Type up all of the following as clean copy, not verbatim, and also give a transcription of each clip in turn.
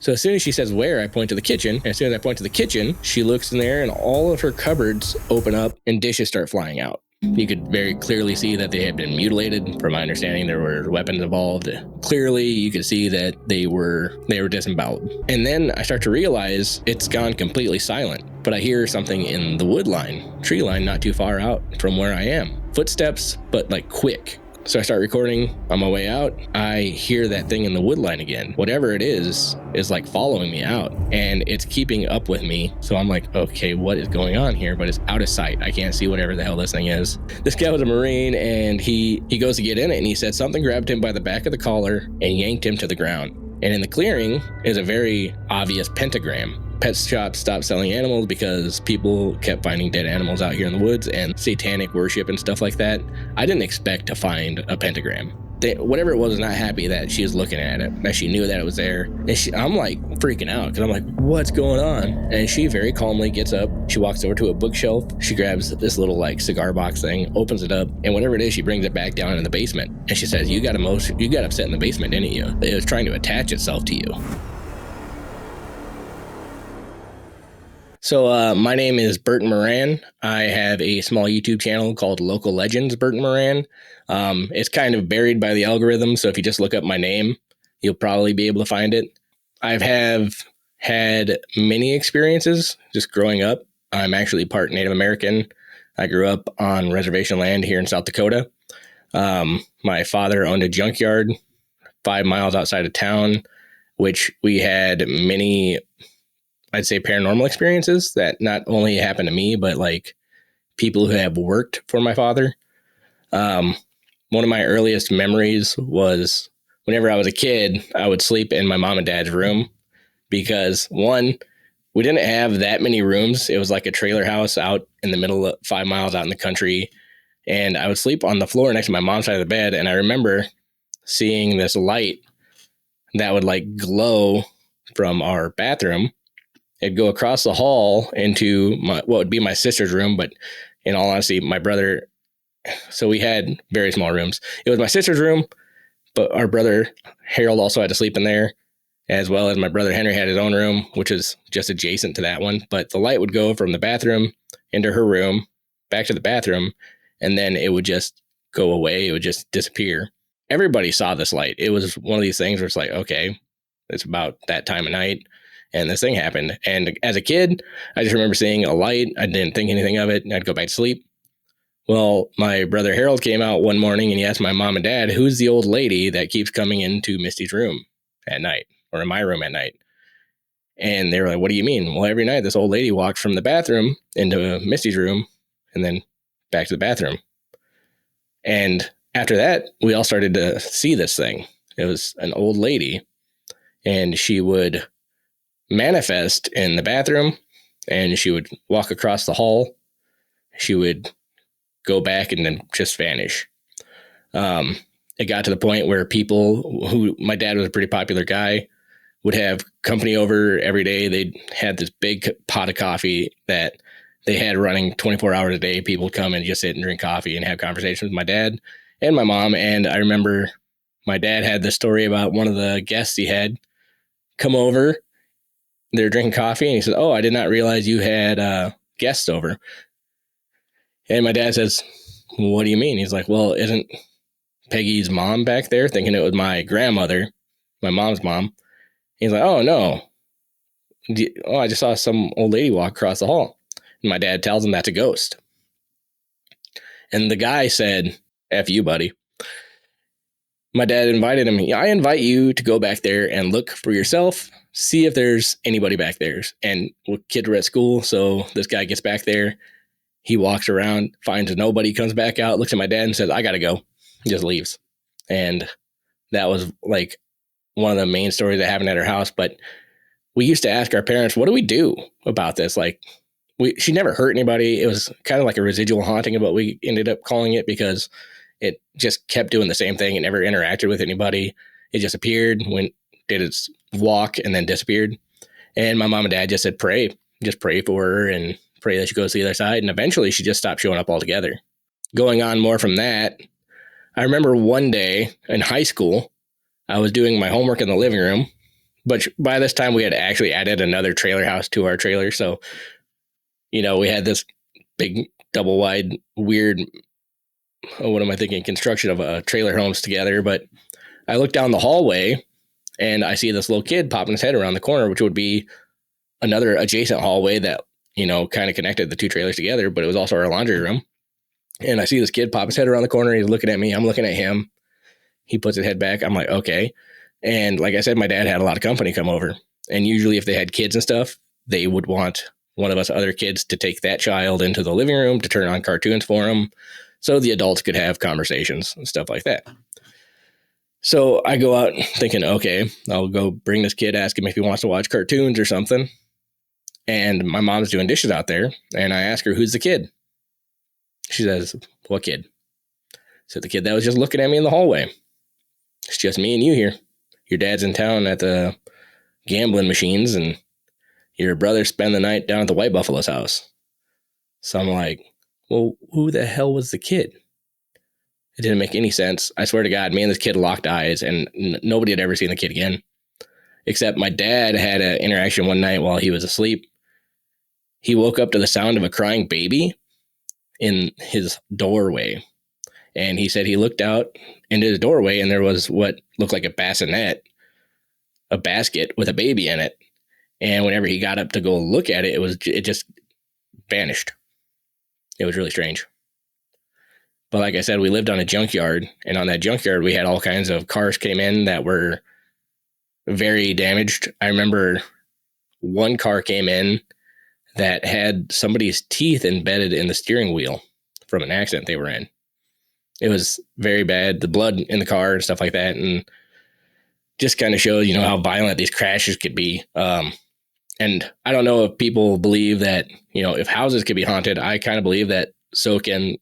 So as soon as she says where, I point to the kitchen. And as soon as I point to the kitchen, she looks in there and all of her cupboards open up and dishes start flying out. You could very clearly see that they had been mutilated. From my understanding, there were weapons involved. Clearly, you could see that they were disemboweled. And then I start to realize it's gone completely silent. But I hear something in the wood line, tree line, not too far out from where I am. Footsteps, but like quick. So I start recording on my way out. I hear that thing in the wood line again. Whatever it is like following me out and it's keeping up with me. So I'm like, okay, what is going on here? But it's out of sight. I can't see whatever the hell this thing is. This guy was a Marine and he goes to get in it and he said something grabbed him by the back of the collar and yanked him to the ground. And in the clearing is a very obvious pentagram. Pet shops stopped selling animals because people kept finding dead animals out here in the woods and satanic worship and stuff like that. I didn't expect to find a pentagram. Whatever it was not happy that she was looking at it, that she knew that it was there. And I'm like freaking out because I'm like, what's going on? And she very calmly gets up. She walks over to a bookshelf. She grabs this little like cigar box thing, opens it up, and whatever it is, she brings it back down in the basement. And she says, you got upset in the basement, didn't you? It was trying to attach itself to you. So my name is Burton Moran. I have a small YouTube channel called Local Legends Burton Moran. It's kind of buried by the algorithm, so if you just look up my name, you'll probably be able to find it. I have had many experiences just growing up. I'm actually part Native American. I grew up on reservation land here in South Dakota. My father owned a junkyard 5 miles outside of town, which we had many, I'd say, paranormal experiences that not only happened to me, but like people who have worked for my father. One of my earliest memories was whenever I was a kid, I would sleep in my mom and dad's room because one, we didn't have that many rooms. It was like a trailer house out in the middle of 5 miles out in the country. And I would sleep on the floor next to my mom's side of the bed. And I remember seeing this light that would like glow from our bathroom. It'd go across the hall into what would be my sister's room, but in all honesty, my brother. So we had very small rooms. It was my sister's room, but our brother Harold also had to sleep in there, as well as my brother Henry had his own room, which is just adjacent to that one. But the light would go from the bathroom into her room, back to the bathroom, and then it would just go away. It would just disappear. Everybody saw this light. It was one of these things where it's like, okay, it's about that time of night. And this thing happened. And as a kid, I just remember seeing a light. I didn't think anything of it. I'd go back to sleep. Well, my brother Harold came out one morning and he asked my mom and dad, who's the old lady that keeps coming into Misty's room at night or in my room at night? And they were like, what do you mean? Well, every night this old lady walks from the bathroom into Misty's room and then back to the bathroom. And after that, we all started to see this thing. It was an old lady and she would manifest in the bathroom and she would walk across the hall. She would go back and then just vanish. It got to the point where people who, my dad was a pretty popular guy, would have company over every day. They had this big pot of coffee that they had running 24 hours a day. People would come and just sit and drink coffee and have conversations with my dad and my mom. And I remember my dad had this story about one of the guests he had come over. They're drinking coffee and he said, oh, I did not realize you had guests over. And my dad says, what do you mean? He's like, well, isn't Peggy's mom back there? Thinking it was my grandmother, my mom's mom. He's like, oh, no. Oh, I just saw some old lady walk across the hall. And my dad tells him that's a ghost. And the guy said, F you, buddy. My dad invited him. I invite you to go back there and look for yourself. See if there's anybody back there. And kids were at school, so this guy gets back there. He walks around, finds nobody, comes back out, looks at my dad and says, I got to go. He just leaves. And that was like one of the main stories that happened at her house. But we used to ask our parents, what do we do about this? Like, she never hurt anybody. It was kind of like a residual haunting of what we ended up calling it because it just kept doing the same thing. It never interacted with anybody. It just appeared, did its walk, and then disappeared. And my mom and dad just said, pray. Just pray for her and pray that she goes to the other side. And eventually she just stopped showing up altogether. Going on more from that, I remember one day in high school, I was doing my homework in the living room. But by this time, we had actually added another trailer house to our trailer. So, we had this big double wide, weird, what am I thinking, construction of trailer homes together. But I look down the hallway and I see this little kid popping his head around the corner, which would be another adjacent hallway that, kind of connected the two trailers together, but it was also our laundry room. And I see this kid pop his head around the corner. He's looking at me. I'm looking at him. He puts his head back. I'm like, okay. And like I said, my dad had a lot of company come over. And usually if they had kids and stuff, they would want one of us other kids to take that child into the living room to turn on cartoons for him so the adults could have conversations and stuff like that. So I go out thinking, okay, I'll go bring this kid, ask him if he wants to watch cartoons or something. And my mom's doing dishes out there. And I ask her, who's the kid? She says, what kid? I said, the kid that was just looking at me in the hallway. It's just me and you here. Your dad's in town at the gambling machines, and your brother spent the night down at the White Buffalo's house. So I'm like, well, who the hell was the kid? It didn't make any sense. I swear to God, me and this kid locked eyes, and nobody had ever seen the kid again. Except my dad had an interaction one night while he was asleep. He woke up to the sound of a crying baby in his doorway. And he said he looked out into his doorway and there was what looked like a bassinet, a basket with a baby in it. And whenever he got up to go look at it, it just vanished. It was really strange. But like I said, we lived on a junkyard, and on that junkyard, we had all kinds of cars came in that were very damaged. I remember one car came in that had somebody's teeth embedded in the steering wheel from an accident they were in. It was very bad, the blood in the car and stuff like that. And just kind of shows, how violent these crashes could be. And I don't know if people believe that, if houses could be haunted, I kind of believe that so can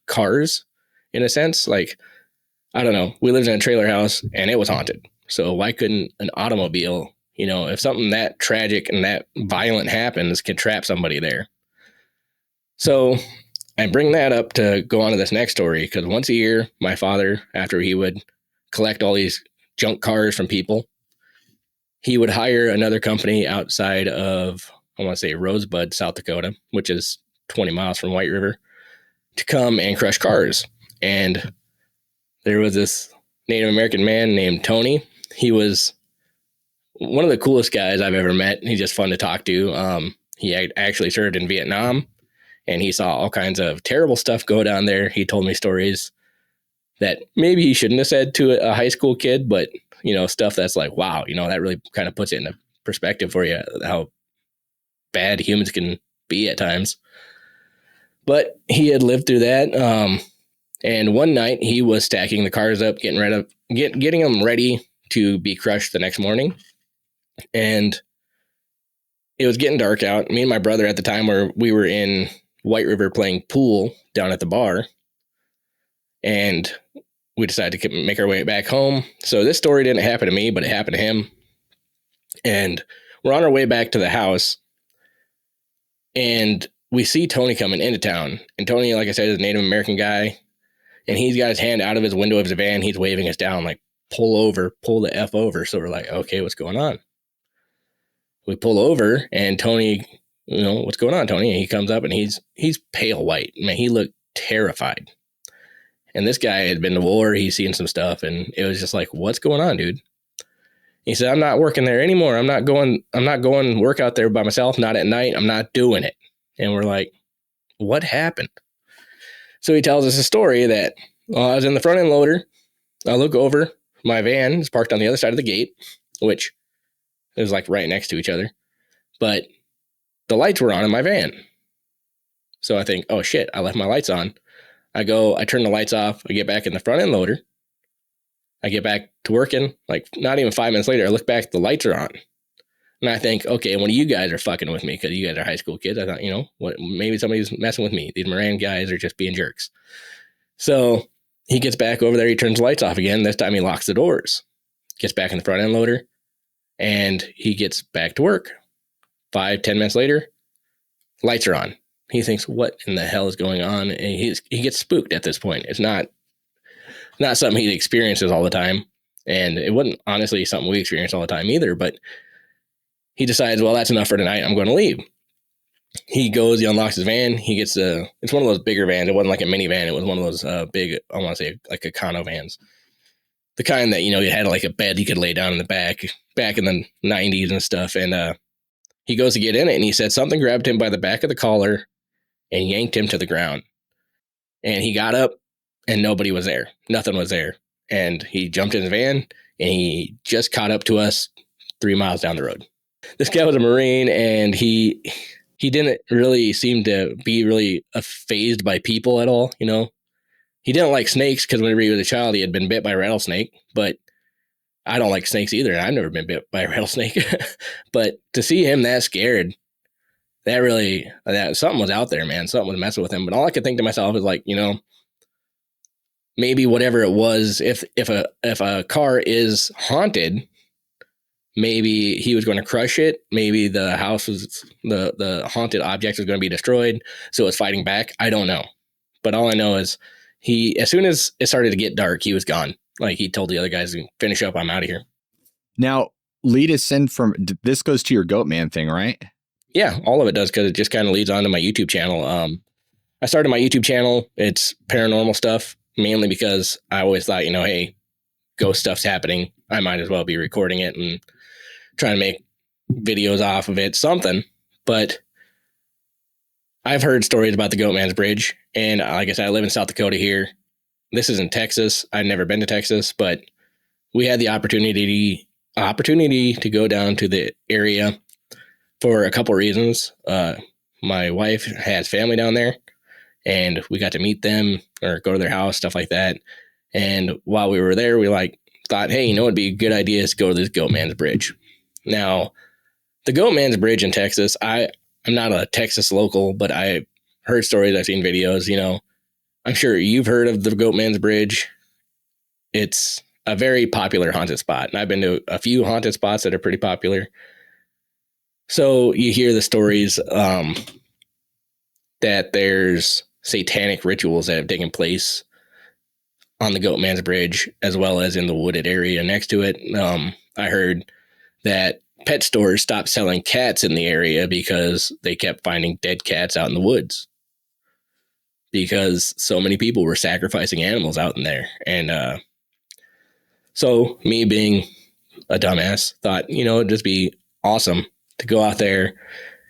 cars in a sense. Like, I don't know. We lived in a trailer house and it was haunted. So why couldn't an automobile, if something that tragic and that violent happens, could trap somebody there? So I bring that up to go on to this next story, because once a year, my father, after he would collect all these junk cars from people, he would hire another company outside of, I want to say, Rosebud, South Dakota, which is 20 miles from White River, to come and crush cars. And there was this Native American man named Tony. He was one of the coolest guys I've ever met. He's just fun to talk to. He actually served in Vietnam, and he saw all kinds of terrible stuff go down there. He told me stories that maybe he shouldn't have said to a high school kid, but, stuff that's like, wow, that really kind of puts it in perspective for you, how bad humans can be at times. But he had lived through that. And one night he was stacking the cars up, getting them ready to be crushed the next morning. And it was getting dark out. Me and my brother at the time we were in White River playing pool down at the bar. And we decided to make our way back home. So this story didn't happen to me, but it happened to him. And we're on our way back to the house. And we see Tony coming into town. And Tony, like I said, is a Native American guy. And he's got his hand out of his window of his van. He's waving us down like, pull the F over. So we're like, okay, what's going on? We pull over and Tony, what's going on, Tony? And he comes up and he's pale white. Man, he looked terrified. And this guy had been to war. He's seen some stuff. And it was just like, what's going on, dude? He said, I'm not working there anymore. I'm not going work out there by myself. Not at night. I'm not doing it. And we're like, what happened? So he tells us a story that I was in the front end loader. I look over. My van is parked on the other side of the gate, which is like right next to each other. But the lights were on in my van. So I think, oh shit, I left my lights on. I turn the lights off. I get back in the front end loader. I get back to working. Like not even 5 minutes later, I look back, the lights are on. And I think, okay, one of you guys are fucking with me because you guys are high school kids. I thought, maybe somebody's messing with me. These Moran guys are just being jerks. So he gets back over there. He turns the lights off again. This time he locks the doors, gets back in the front end loader, and he gets back to work. 5-10 minutes later, lights are on. He thinks, what in the hell is going on? And he gets spooked at this point. It's not something he experiences all the time. And it wasn't honestly something we experienced all the time either, but he decides, well, that's enough for tonight. I'm going to leave. He goes, he unlocks his van. He gets it's one of those bigger vans. It wasn't like a minivan. It was one of those big, I want to say like Econo vans. The kind that, you had like a bed you could lay down in the back in the 90s and stuff. And he goes to get in it, and he said something grabbed him by the back of the collar and yanked him to the ground. And he got up, and nobody was there. Nothing was there. And he jumped in his van, and he just caught up to us 3 miles down the road. This guy was a Marine, and he didn't really seem to be really fazed by people at all, He didn't like snakes because whenever he was a child, he had been bit by a rattlesnake. But I don't like snakes either, and I've never been bit by a rattlesnake. But to see him that scared, that something was out there, man. Something was messing with him. But all I could think to myself is like, maybe whatever it was, if a car is haunted, maybe he was going to crush it. Maybe the house was the haunted object was going to be destroyed, so it's fighting back. I don't know, but all I know is as soon as it started to get dark, he was gone. Like he told the other guys to finish up. I'm out of here. Now, lead us in from this goes to your Goatman thing, right? Yeah, all of it does because it just kind of leads on to my YouTube channel. I started my YouTube channel. It's paranormal stuff mainly because I always thought, hey, ghost stuff's happening. I might as well be recording it and trying to make videos off of it, something. But I've heard stories about the Goatman's Bridge. And like I said, I live in South Dakota here. This is in Texas. I've never been to Texas, but we had the opportunity to go down to the area for a couple reasons. My wife has family down there, and we got to meet them or go to their house, stuff like that. And while we were there, we thought, hey, it'd be a good idea to go to this Goatman's Bridge. Now, the Goatman's Bridge in Texas, I'm not a Texas local, but I heard stories, I've seen videos, I'm sure you've heard of the Goatman's Bridge. It's a very popular haunted spot, and I've been to a few haunted spots that are pretty popular. So you hear the stories that there's satanic rituals that have taken place on the Goatman's Bridge, as well as in the wooded area next to it. I heard that pet stores stopped selling cats in the area because they kept finding dead cats out in the woods because so many people were sacrificing animals out in there. And so me being a dumbass thought, it'd just be awesome to go out there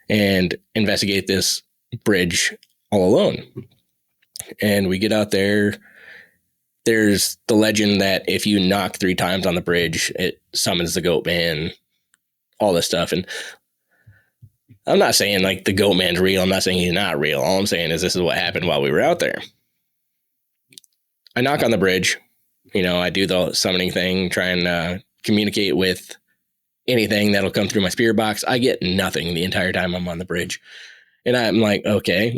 and investigate this bridge all alone. And we get out there. There's the legend that if you knock 3 times on the bridge, it summons the Goatman, all this stuff. And I'm not saying like the Goatman's real. I'm not saying he's not real. All I'm saying is this is what happened while we were out there. I knock on the bridge. I do the summoning thing, try and communicate with anything that'll come through my spirit box. I get nothing the entire time I'm on the bridge. And I'm like, okay,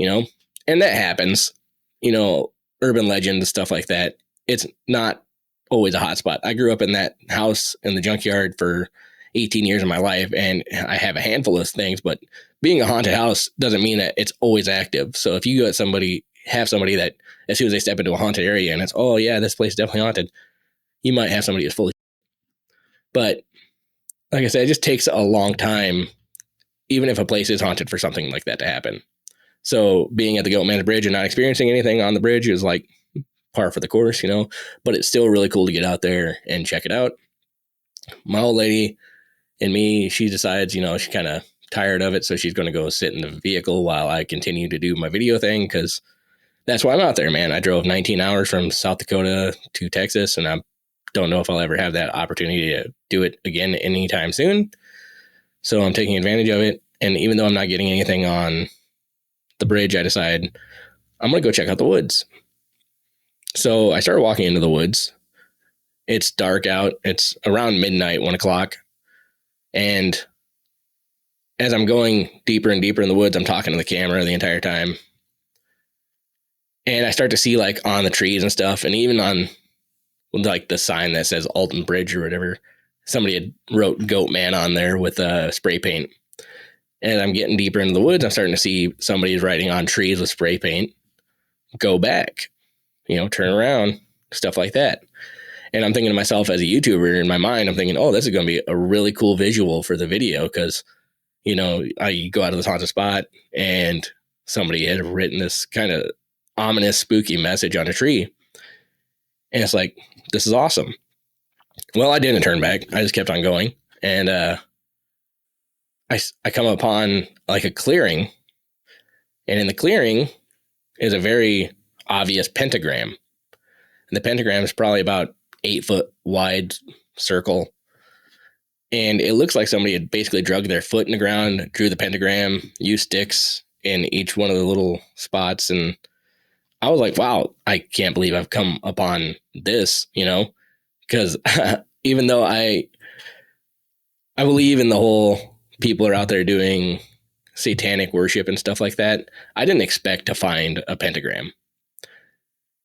and that happens, urban legends, stuff like that. It's not always a hot spot. I grew up in that house in the Junkyard for 18 years of my life, and I have a handful of things, but being a haunted house doesn't mean that it's always active. So if you have somebody that as soon as they step into a haunted area and it's, oh yeah, this place is definitely haunted, you might have somebody that's fully. But like I said, it just takes a long time, even if a place is haunted, for something like that to happen. So being at the Goatman's Bridge and not experiencing anything on the bridge is like par for the course, but it's still really cool to get out there and check it out. My old lady and me, she decides, she's kind of tired of it. So she's going to go sit in the vehicle while I continue to do my video thing, because that's why I'm out there, man. I drove 19 hours from South Dakota to Texas, and I don't know if I'll ever have that opportunity to do it again anytime soon. So I'm taking advantage of it. And even though I'm not getting anything on the bridge, I decide I'm going to go check out the woods. So I started walking into the woods. It's dark out. It's around midnight, 1 o'clock. And as I'm going deeper and deeper in the woods, I'm talking to the camera the entire time. And I start to see like on the trees and stuff, and even on like the sign that says Alton Bridge or whatever, somebody had wrote Goatman on there with spray paint. And I'm getting deeper into the woods. I'm starting to see somebody's writing on trees with spray paint, go back, turn around, stuff like that. And I'm thinking to myself as a YouTuber in my mind, I'm thinking, oh, this is going to be a really cool visual for the video because, I go out to this haunted spot and somebody had written this kind of ominous, spooky message on a tree. And it's like, this is awesome. Well, I didn't turn back. I just kept on going. And I come upon like a clearing. And in the clearing is a very obvious pentagram. And the pentagram is probably about 8 foot wide circle. And it looks like somebody had basically dug their foot in the ground, drew the pentagram, used sticks in each one of the little spots. And I was like, wow, I can't believe I've come upon this, because even though I believe in the whole people are out there doing satanic worship and stuff like that, I didn't expect to find a pentagram.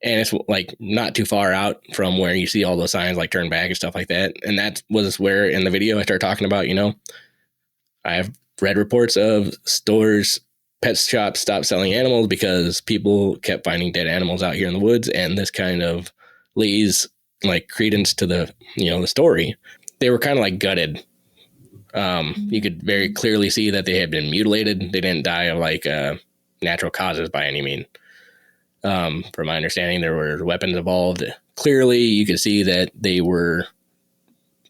And it's like not too far out from where you see all those signs like turn back and stuff like that. And that was where in the video I started talking about, I've read reports of stores, pet shops stopped selling animals because people kept finding dead animals out here in the woods. And this kind of lays like credence to the, the story. They were kind of like gutted. You could very clearly see that they had been mutilated. They didn't die of like natural causes by any means. From my understanding, there were weapons involved. Clearly, you could see that they were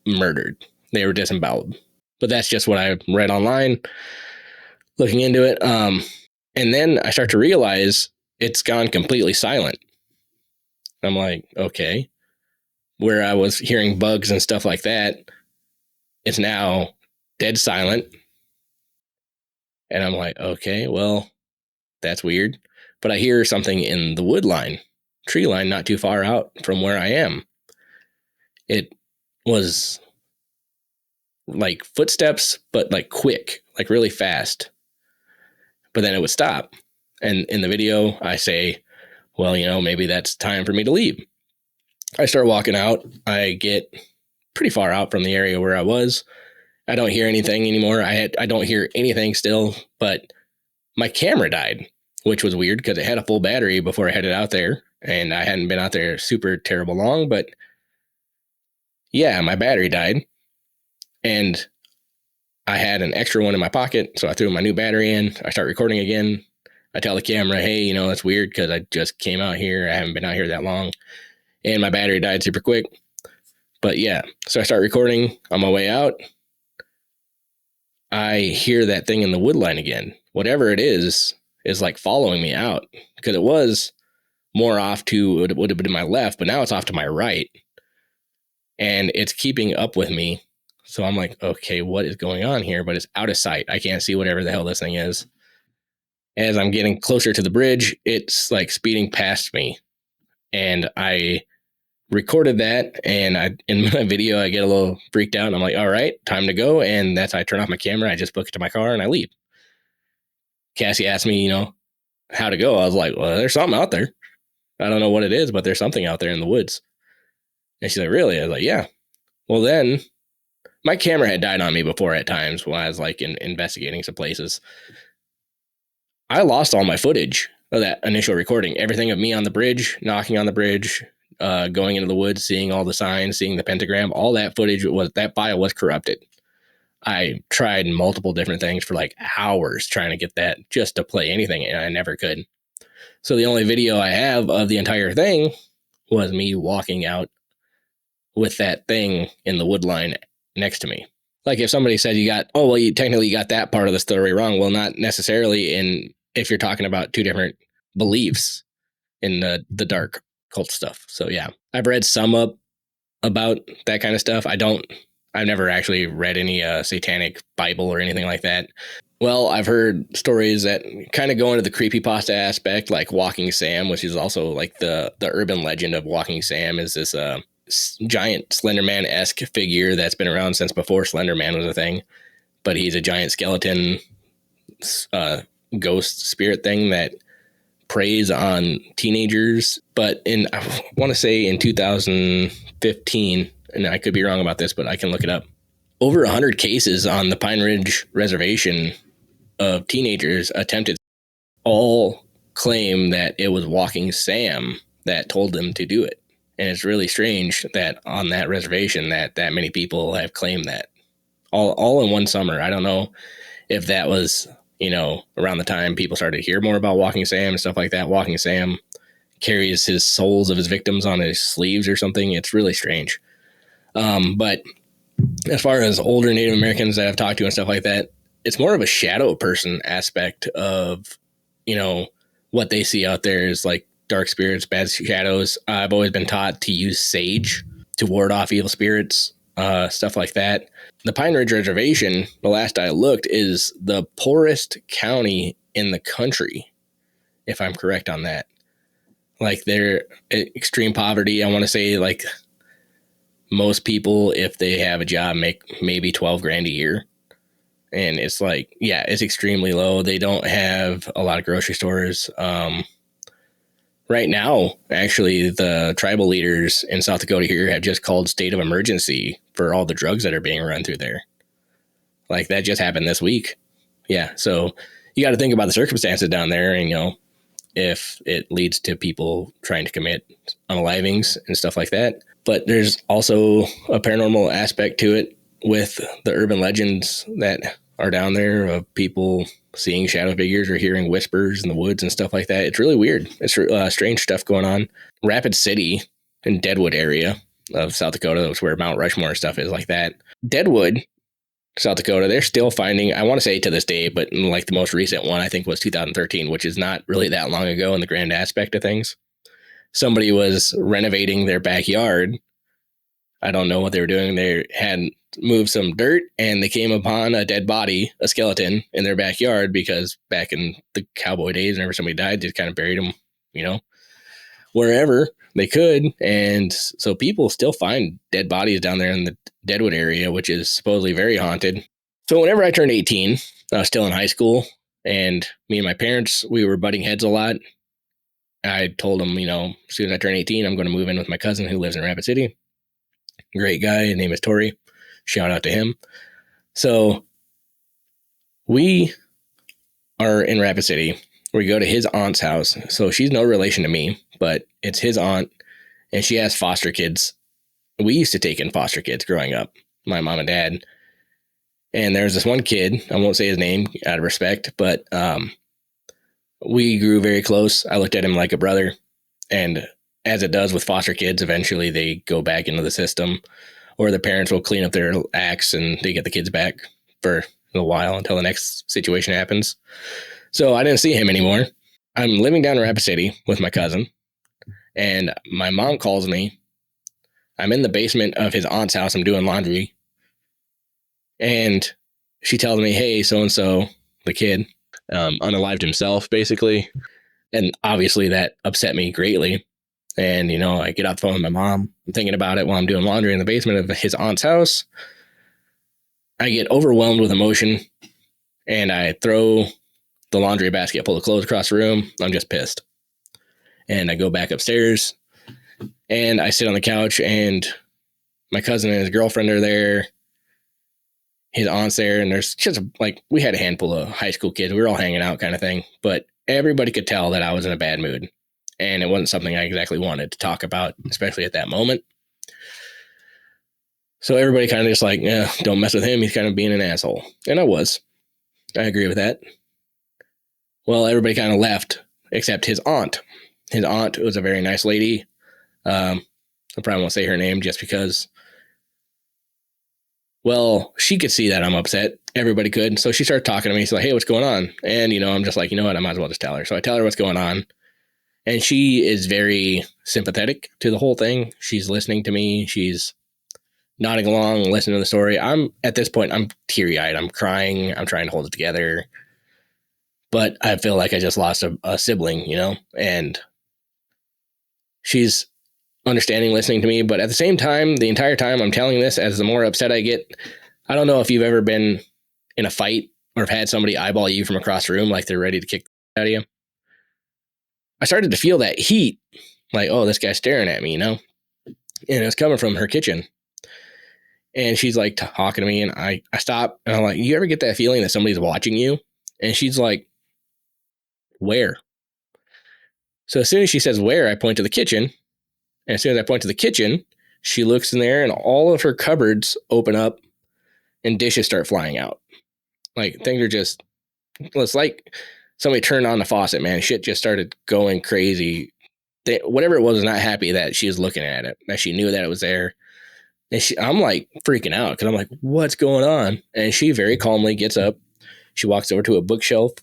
murdered. They were disemboweled. But that's just what I read online, looking into it. And then I start to realize it's gone completely silent. I'm like, okay. Where I was hearing bugs and stuff like that, it's now dead silent. And I'm like, okay, well, that's weird. But I hear something in the wood line, tree line, not too far out from where I am. It was like footsteps, but like quick, like really fast. But then it would stop. And in the video, I say, well, maybe that's time for me to leave. I start walking out. I get pretty far out from the area where I was. I don't hear anything anymore. I don't hear anything still, but my camera died, which was weird because it had a full battery before I headed out there. And I hadn't been out there super terrible long, but yeah, my battery died. And I had an extra one in my pocket, so I threw my new battery in. I start recording again. I tell the camera, hey, it's weird because I just came out here. I haven't been out here that long. And my battery died super quick. But yeah, so I start recording on my way out. I hear that thing in the wood line again. Whatever it is like following me out because it was more off to, it would have been to my left, but now it's off to my right. And it's keeping up with me. So I'm like, okay, what is going on here? But it's out of sight. I can't see whatever the hell this thing is. As I'm getting closer to the bridge, it's like speeding past me. And I recorded that. And in my video, I get a little freaked out. And I'm like, all right, time to go. And that's how I turn off my camera. I just book it to my car and I leave. Cassie asked me, how to go. I was like, well, there's something out there. I don't know what it is, but there's something out there in the woods. And she's like, really? I was like, yeah. Well, then my camera had died on me before at times when I was like investigating some places. I lost all my footage of that initial recording. Everything of me on the bridge, knocking on the bridge, going into the woods, seeing all the signs, seeing the pentagram, all that footage that file was corrupted. I tried multiple different things for like hours trying to get that just to play anything, and I never could. So the only video I have of the entire thing was me walking out with that thing in the wood line next to me. Like if somebody said you technically got that part of the story wrong. Well, not necessarily if you're talking about two different beliefs in the dark cult stuff. So yeah, I've read some up about that kind of stuff. I've never actually read any satanic Bible or anything like that. Well, I've heard stories that kind of go into the creepypasta aspect, like Walking Sam, which is also like the urban legend of Walking Sam is this giant Slenderman-esque figure that's been around since before Slenderman was a thing. But he's a giant skeleton ghost spirit thing that preys on teenagers. But I want to say in 2015, and I could be wrong about this, but I can look it up. Over 100 cases on the Pine Ridge Reservation of teenagers attempted, all claim that it was Walking Sam that told them to do it. And it's really strange that on that reservation that many people have claimed that all in one summer. I don't know if that was, around the time people started to hear more about Walking Sam and stuff like that. Walking Sam carries his souls of his victims on his sleeves or something. It's really strange. But as far as older Native Americans that I've talked to and stuff like that, it's more of a shadow person aspect of, what they see out there is like dark spirits, bad shadows. I've always been taught to use sage to ward off evil spirits, stuff like that. The Pine Ridge Reservation, the last I looked, is the poorest county in the country, if I'm correct on that. Like, they're extreme poverty. I want to say, like, most people, if they have a job, make maybe $12,000 a year. And it's like, yeah, it's extremely low. They don't have a lot of grocery stores. Right now, actually, the tribal leaders in South Dakota here have just called state of emergency for all the drugs that are being run through there. Like, that just happened this week. Yeah, so you got to think about the circumstances down there, and, if it leads to people trying to commit unalivings and stuff like that. But there's also a paranormal aspect to it with the urban legends that are down there of people seeing shadow figures or hearing whispers in the woods and stuff like that. It's really weird. It's strange stuff going on. Rapid City in Deadwood area of South Dakota, that's where Mount Rushmore and stuff is like that. Deadwood, South Dakota, they're still finding, I want to say to this day, but like the most recent one, I think was 2013, which is not really that long ago in the grand aspect of things. Somebody was renovating their backyard. I don't know what they were doing. They had moved some dirt and they came upon a dead body, a skeleton in their backyard, because back in the cowboy days, whenever somebody died, they just kind of buried them, wherever they could. And so people still find dead bodies down there in the Deadwood area, which is supposedly very haunted. So whenever I turned 18, I was still in high school, and me and my parents, we were butting heads a lot. I told them, as soon as I turn 18, I'm going to move in with my cousin who lives in Rapid City. Great guy. His name is Tori. Shout out to him. So we are in Rapid City. We go to his aunt's house. So she's no relation to me, but it's his aunt, and she has foster kids. We used to take in foster kids growing up, my mom and dad. And there's this one kid, I won't say his name out of respect, but we grew very close. I looked at him like a brother. And as it does with foster kids, eventually they go back into the system, or the parents will clean up their acts and they get the kids back for a while until the next situation happens. So I didn't see him anymore. I'm living down in Rapid City with my cousin, and my mom calls me. I'm in the basement of his aunt's house. I'm doing laundry. And she tells me, hey, so-and-so, the kid, unalived himself, basically. And obviously that upset me greatly. And, I get off the phone with my mom. I'm thinking about it while I'm doing laundry in the basement of his aunt's house. I get overwhelmed with emotion, and I throw the laundry basket, pull the clothes across the room. I'm just pissed. And I go back upstairs, and I sit on the couch, and my cousin and his girlfriend are there. His aunt's there, and there's just we had a handful of high school kids. We were all hanging out kind of thing, but everybody could tell that I was in a bad mood. And it wasn't something I exactly wanted to talk about, especially at that moment. So everybody kind of just don't mess with him. He's kind of being an asshole. And I was. I agree with that. Well, everybody kind of left except his aunt. His aunt was a very nice lady. I probably won't say her name just because, well, she could see that I'm upset. Everybody could. So she started talking to me. She's like, hey, what's going on? And, I'm just like, you know what? I might as well just tell her. So I tell her what's going on. And she is very sympathetic to the whole thing. She's listening to me. She's nodding along, listening to the story. At this point, I'm teary-eyed. I'm crying. I'm trying to hold it together. But I feel like I just lost a sibling, and she's understanding, listening to me. But at the same time, the entire time I'm telling this, as the more upset I get, I don't know if you've ever been in a fight or have had somebody eyeball you from across the room like they're ready to kick the out of you. I started to feel that heat, like, oh, this guy's staring at me, And it was coming from her kitchen. And she's like talking to me, and I stop, and I'm like, you ever get that feeling that somebody's watching you? And she's like, where? So as soon as she says where, I point to the kitchen, And as soon as I point to the kitchen, she looks in there and all of her cupboards open up and dishes start flying out. Like things are just, it's like somebody turned on the faucet, man. Shit just started going crazy. Whatever it was not happy that she was looking at it, that she knew that it was there. And I'm like freaking out because I'm like, what's going on? And she very calmly gets up. She walks over to a bookshelf.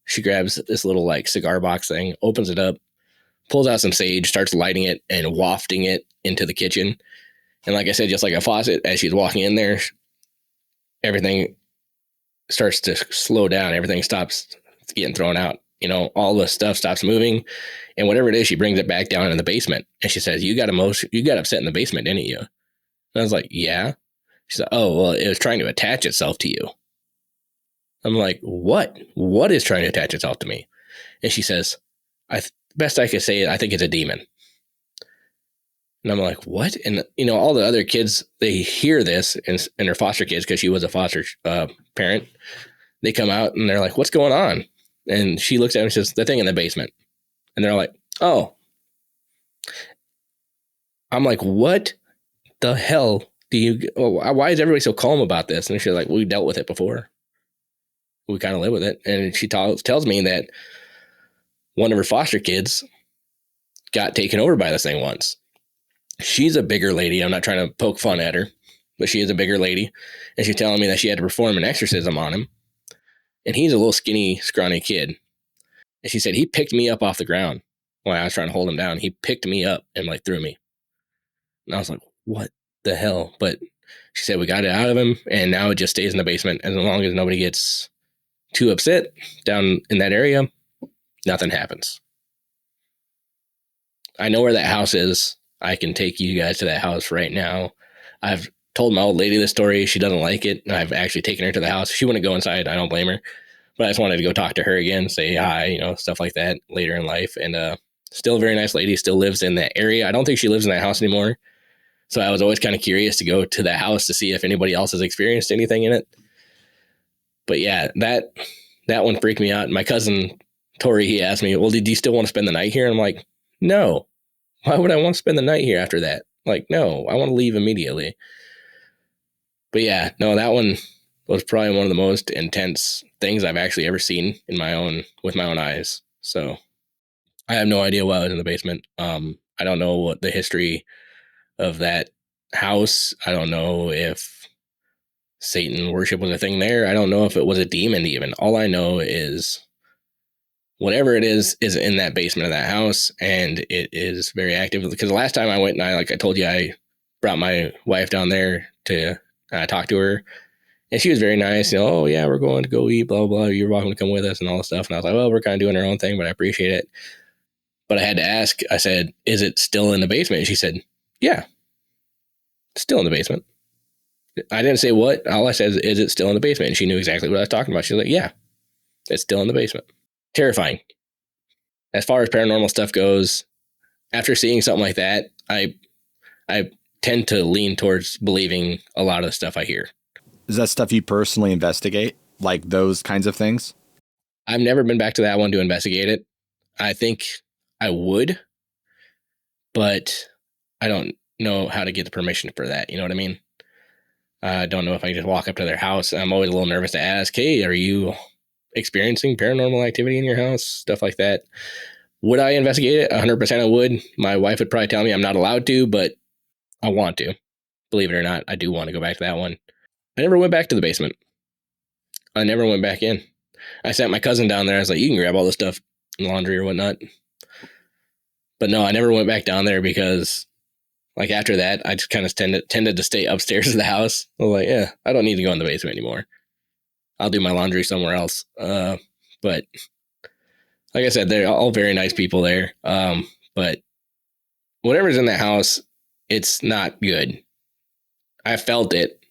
She grabs this little like cigar box thing, opens it up, pulls out some sage, starts lighting it and wafting it into the kitchen. And like I said, just like a faucet, as she's walking in there, everything starts to slow down. Everything stops getting thrown out. You know, all the stuff stops moving. And whatever it is, she brings it back down in the basement. And she says, you got upset in the basement, didn't you? And I was like, yeah. She said, oh, well, it was trying to attach itself to you. I'm like, what? What is trying to attach itself to me? And she says, best I could say it, I think it's a demon. And I'm like, what? And, you know, all the other kids, they hear this, and her foster kids, because she was a foster parent, they come out and they're like, what's going on? And she looks at him and says, the thing in the basement. And they're like, oh. I'm like, what the hell why is everybody so calm about this? And she's like, we dealt with it before. We kind of live with it. And she tells me that one of her foster kids got taken over by this thing once. She's a bigger lady. I'm not trying to poke fun at her, but she is a bigger lady. And she's telling me that she had to perform an exorcism on him. And he's a little skinny, scrawny kid. And she said, he picked me up off the ground while I was trying to hold him down. He picked me up and like threw me. And I was like, what the hell? But she said, we got it out of him. And now it just stays in the basement. As long as nobody gets too upset down in that area, nothing happens. I know where that house is. I can take you guys to that house right now. I've told my old lady this story. She doesn't like it. And I've actually taken her to the house. She wouldn't go inside. I don't blame her. But I just wanted to go talk to her again, say hi, you know, stuff like that later in life. And still a very nice lady, still lives in that area. I don't think she lives in that house anymore. So I was always kind of curious to go to that house to see if anybody else has experienced anything in it. But yeah, that one freaked me out. My cousin, Tori, he asked me, well, did you still want to spend the night here? And I'm like, no. Why would I want to spend the night here after that? Like, no, I want to leave immediately. But yeah, no, that one was probably one of the most intense things I've actually ever seen with my own eyes. So I have no idea why I was in the basement. I don't know what the history of that house. I don't know if Satan worship was a thing there. I don't know if it was a demon even. All I know is whatever it is in that basement of that house, and it is very active. Because the last time I went, and like I told you, I brought my wife down there to talk to her, and she was very nice. You know, oh yeah, we're going to go eat, blah, blah, blah. You're welcome to come with us and all this stuff. And I was like, well, we're kind of doing our own thing, but I appreciate it. But I had to ask, I said, is it still in the basement? And she said, yeah, it's still in the basement. I didn't say what. All I said is it still in the basement? And she knew exactly what I was talking about. She was like, yeah, it's still in the basement. Terrifying. As far as paranormal stuff goes, after seeing something like that, I tend to lean towards believing a lot of the stuff I hear. Is that stuff you personally investigate? Like those kinds of things? I've never been back to that one to investigate it. I think I would, but I don't know how to get the permission for that. You know what I mean? I don't know if I can just walk up to their house. I'm always a little nervous to ask, hey, are you experiencing paranormal activity in your house? Stuff like that. Would I investigate it? 100% I would. My wife would probably tell me I'm not allowed to, but I want to. Believe it or not, I do want to go back to that one. I never went back to the basement. I never went back in. I sent my cousin down there. I was like, you can grab all this stuff, laundry or whatnot. But no, I never went back down there because like after that, I just kind of tended to stay upstairs of the house. I was like, yeah, I don't need to go in the basement anymore. I'll do my laundry somewhere else. But like I said, they're all very nice people there. But whatever's in that house, it's not good. I felt it.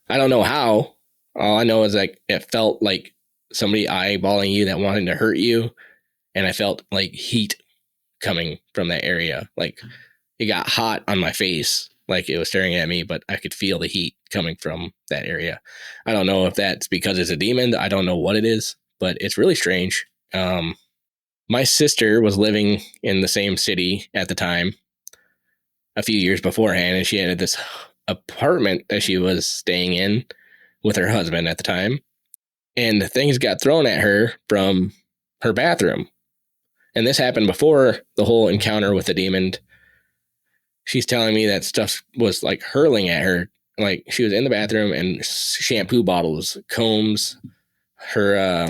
I don't know how. All I know is like it felt like somebody eyeballing you that wanted to hurt you. And I felt like heat coming from that area. Like it got hot on my face, like it was staring at me, but I could feel the heat coming from that area. I don't know if that's because it's a demon. I don't know what it is, but it's really strange. My sister was living in the same city at the time, a few years beforehand, and she had this apartment that she was staying in with her husband at the time, and things got thrown at her from her bathroom. And this happened before the whole encounter with the demon. She's telling me that stuff was like hurling at her. Like she was in the bathroom and shampoo bottles, combs, her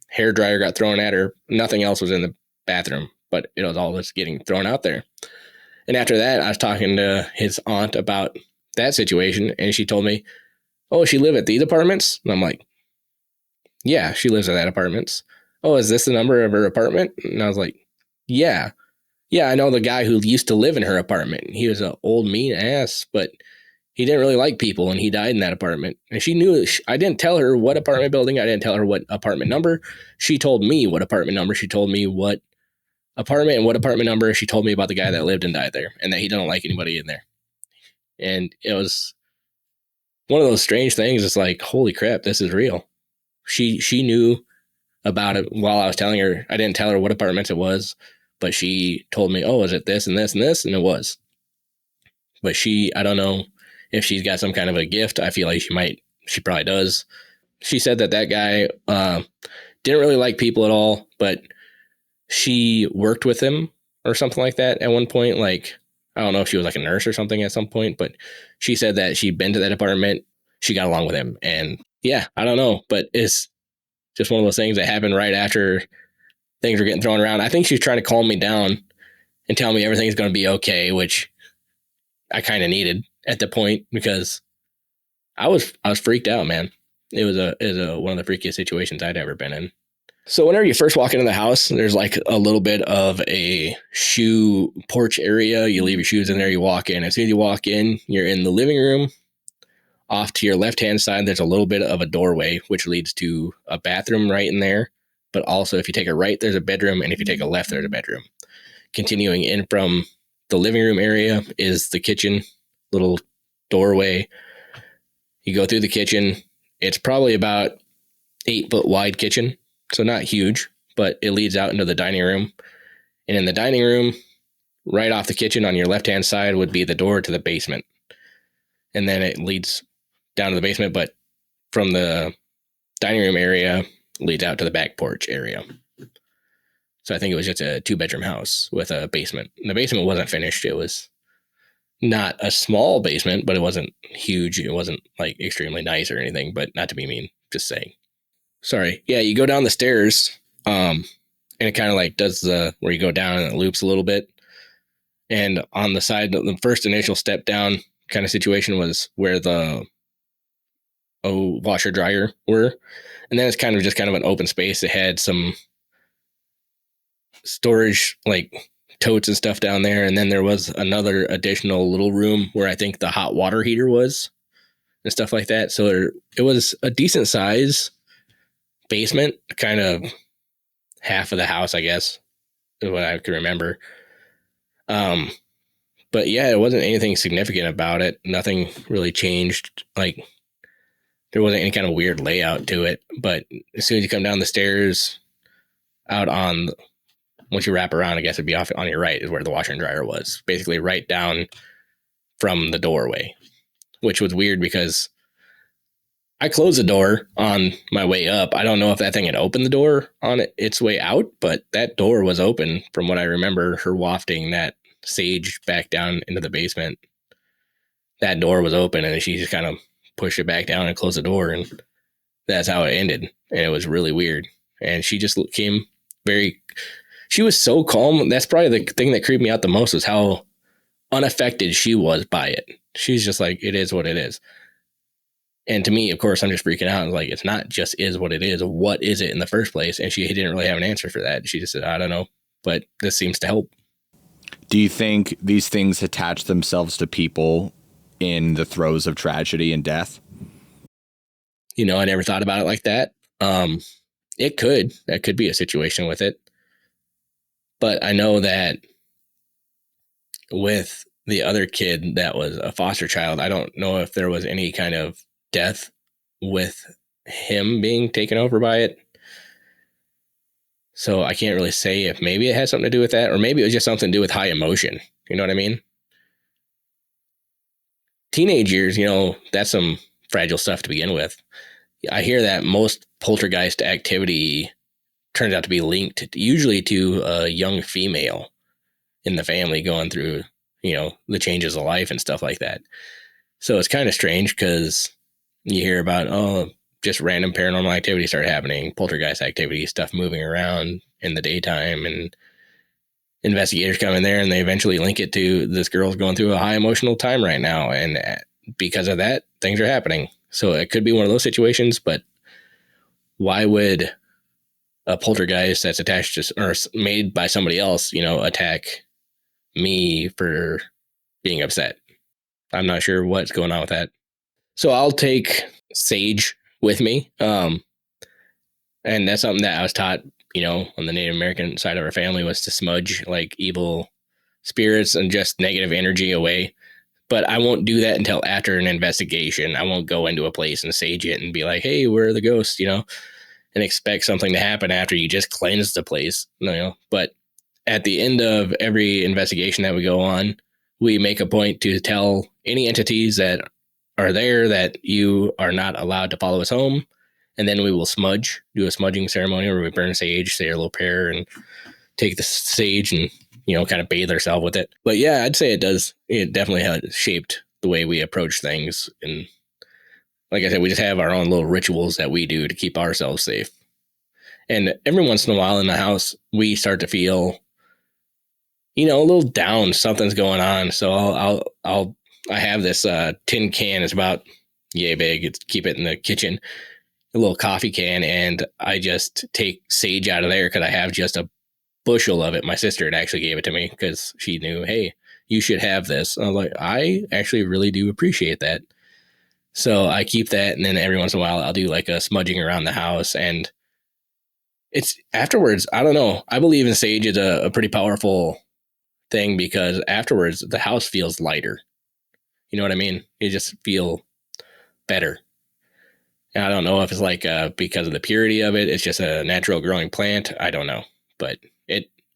hair dryer got thrown at her. Nothing else was in the bathroom, but it was all just getting thrown out there. And after that, I was talking to his aunt about that situation, and she told me, "Oh, she lived at these apartments?" And I'm like, "Yeah, she lives at that apartments." "Oh, is this the number of her apartment?" And I was like, "Yeah. Yeah, I know the guy who used to live in her apartment. He was an old mean ass, but he didn't really like people, and he died in that apartment." And she knew. I didn't tell her what apartment building. I didn't tell her what apartment number. She told me what apartment number. She told me what apartment and what apartment number. She told me about the guy that lived and died there, and that he didn't like anybody in there. And it was one of those strange things. It's like, holy crap, this is real. She knew about it while I was telling her. I didn't tell her what apartments it was, but she told me, "Oh, is it this and this and this?" And it was. But I don't know if she's got some kind of a gift. I feel like she probably does. She said that guy didn't really like people at all, but she worked with him or something like that at one point. Like, I don't know if she was like a nurse or something at some point, but she said that she'd been to that apartment. She got along with him. And yeah, I don't know, but it's just one of those things that happened right after things were getting thrown around. I think she's trying to calm me down and tell me everything's going to be okay, which I kind of needed at the point, because I was freaked out, man. It was one of the freakiest situations I'd ever been in. So whenever you first walk into the house, there's like a little bit of a shoe porch area. You leave your shoes in there, you walk in. As soon as you walk in, you're in the living room. Off to your left-hand side, there's a little bit of a doorway, which leads to a bathroom right in there. But also, if you take a right, there's a bedroom. And if you take a left, there's a bedroom. Continuing in from the living room area is the kitchen, little doorway. You go through the kitchen. It's probably about 8-foot wide kitchen. So not huge, but it leads out into the dining room. And in the dining room, right off the kitchen on your left-hand side would be the door to the basement. And then it leads down to the basement, but from the dining room area leads out to the back porch area. So I think it was just a 2-bedroom house with a basement. And the basement wasn't finished. It was not a small basement, but it wasn't huge. It wasn't like extremely nice or anything, but not to be mean, just saying. Sorry. Yeah, you go down the stairs, and it kind of like does where you go down and it loops a little bit. And on the side, the first initial step down kind of situation was where the washer dryer were. And then it's kind of an open space. It had some storage, like totes and stuff down there. And then there was another additional little room where I think the hot water heater was and stuff like that. So it was a decent size basement, kind of half of the house, I guess, is what I can remember. But yeah, it wasn't anything significant about it. Nothing really changed. Like, there wasn't any kind of weird layout to it. But as soon as you come down the stairs, once you wrap around, I guess it'd be off on your right is where the washer and dryer was. Basically right down from the doorway, which was weird because I closed the door on my way up. I don't know if that thing had opened the door on its way out, but that door was open from what I remember, her wafting that sage back down into the basement. That door was open, and she just kind of pushed it back down and closed the door, and that's how it ended. And it was really weird. And she just came she was so calm. That's probably the thing that creeped me out the most, was how unaffected she was by it. She's just like, it is what it is. And to me, of course, I'm just freaking out. Like, it's not just is what it is. What is it in the first place? And she didn't really have an answer for that. She just said, I don't know, but this seems to help. Do you think these things attach themselves to people in the throes of tragedy and death? I never thought about it like that. That could be a situation with it. But I know that with the other kid that was a foster child, I don't know if there was any kind of death with him being taken over by it. So I can't really say if maybe it had something to do with that, or maybe it was just something to do with high emotion. You know what I mean? teenage years, that's some fragile stuff to begin with. I hear that most poltergeist activity turns out to be linked usually to a young female in the family going through, the changes of life and stuff like that. So it's kind of strange because you hear about, just random paranormal activity start happening, poltergeist activity, stuff moving around in the daytime, and investigators come in there and they eventually link it to this girl's going through a high emotional time right now. And because of that, things are happening. So it could be one of those situations, but why would a poltergeist that's attached to or made by somebody else, attack me for being upset? I'm not sure what's going on with that. So I'll take sage with me. And that's something that I was taught, on the Native American side of our family, was to smudge like evil spirits and just negative energy away. But I won't do that until after an investigation. I won't go into a place and sage it and be like, hey, where are the ghosts, and expect something to happen after you just cleanse the place, But at the end of every investigation that we go on, we make a point to tell any entities that are there that you are not allowed to follow us home. And then we will do a smudging ceremony where we burn sage, say a little prayer, and take the sage and, kind of bathe ourselves with it. But yeah, I'd say it does. It definitely has shaped the way we approach things. And like I said, we just have our own little rituals that we do to keep ourselves safe. And every once in a while in the house, we start to feel, a little down. Something's going on. So I have this tin can. It's about yay big. Keep it in the kitchen. A little coffee can, and I just take sage out of there because I have just a bushel of it. My sister had actually gave it to me because she knew, hey, you should have this. I was like, I actually really do appreciate that. So I keep that, and then every once in a while I'll do like a smudging around the house, and it's afterwards, I don't know. I believe in sage is a pretty powerful thing because afterwards the house feels lighter. You know what I mean? You just feel better. I don't know if it's like because of the purity of it. It's just a natural growing plant. I don't know, but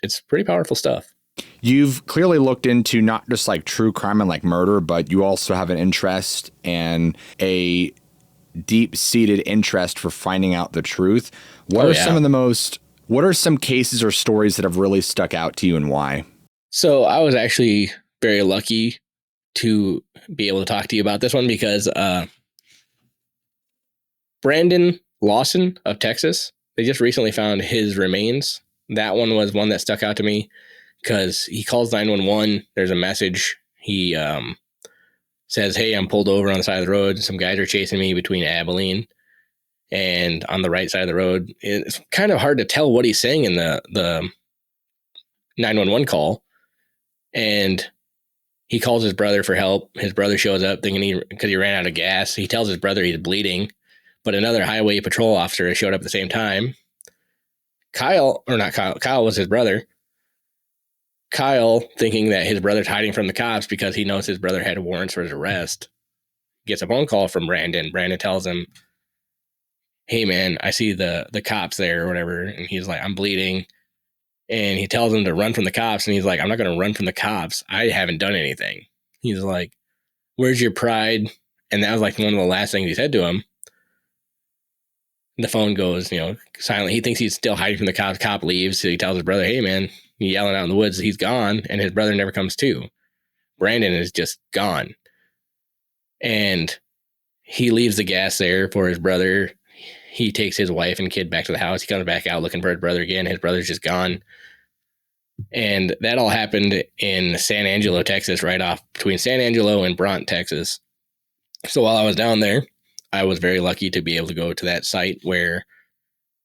it's pretty powerful stuff. You've clearly looked into not just like true crime and like murder, but you also have an interest and a deep-seated interest for finding out the truth. What are some cases or stories that have really stuck out to you, and why? So I was actually very lucky to be able to talk to you about this one because Brandon Lawson of Texas, they just recently found his remains. That one was one that stuck out to me because he calls 911. There's a message. He says, hey, I'm pulled over on the side of the road. Some guys are chasing me between Abilene and on the right side of the road. It's kind of hard to tell what he's saying in the 911 call. And he calls his brother for help. His brother shows up thinking because he ran out of gas. He tells his brother he's bleeding. But another highway patrol officer showed up at the same time. Kyle was his brother. Kyle, thinking that his brother's hiding from the cops because he knows his brother had warrants for his arrest, gets a phone call from Brandon. Brandon tells him, hey, man, I see the cops there or whatever. And he's like, I'm bleeding. And he tells him to run from the cops. And he's like, I'm not going to run from the cops. I haven't done anything. He's like, where's your pride? And that was like one of the last things he said to him. The phone goes, silent. He thinks he's still hiding from the cops. Cop leaves. So he tells his brother, hey, man, he's yelling out in the woods. He's gone. And his brother never comes to. Brandon is just gone. And he leaves the gas there for his brother. He takes his wife and kid back to the house. He comes back out looking for his brother again. His brother's just gone. And that all happened in San Angelo, Texas, right off between San Angelo and Bront, Texas. So while I was down there, I was very lucky to be able to go to that site where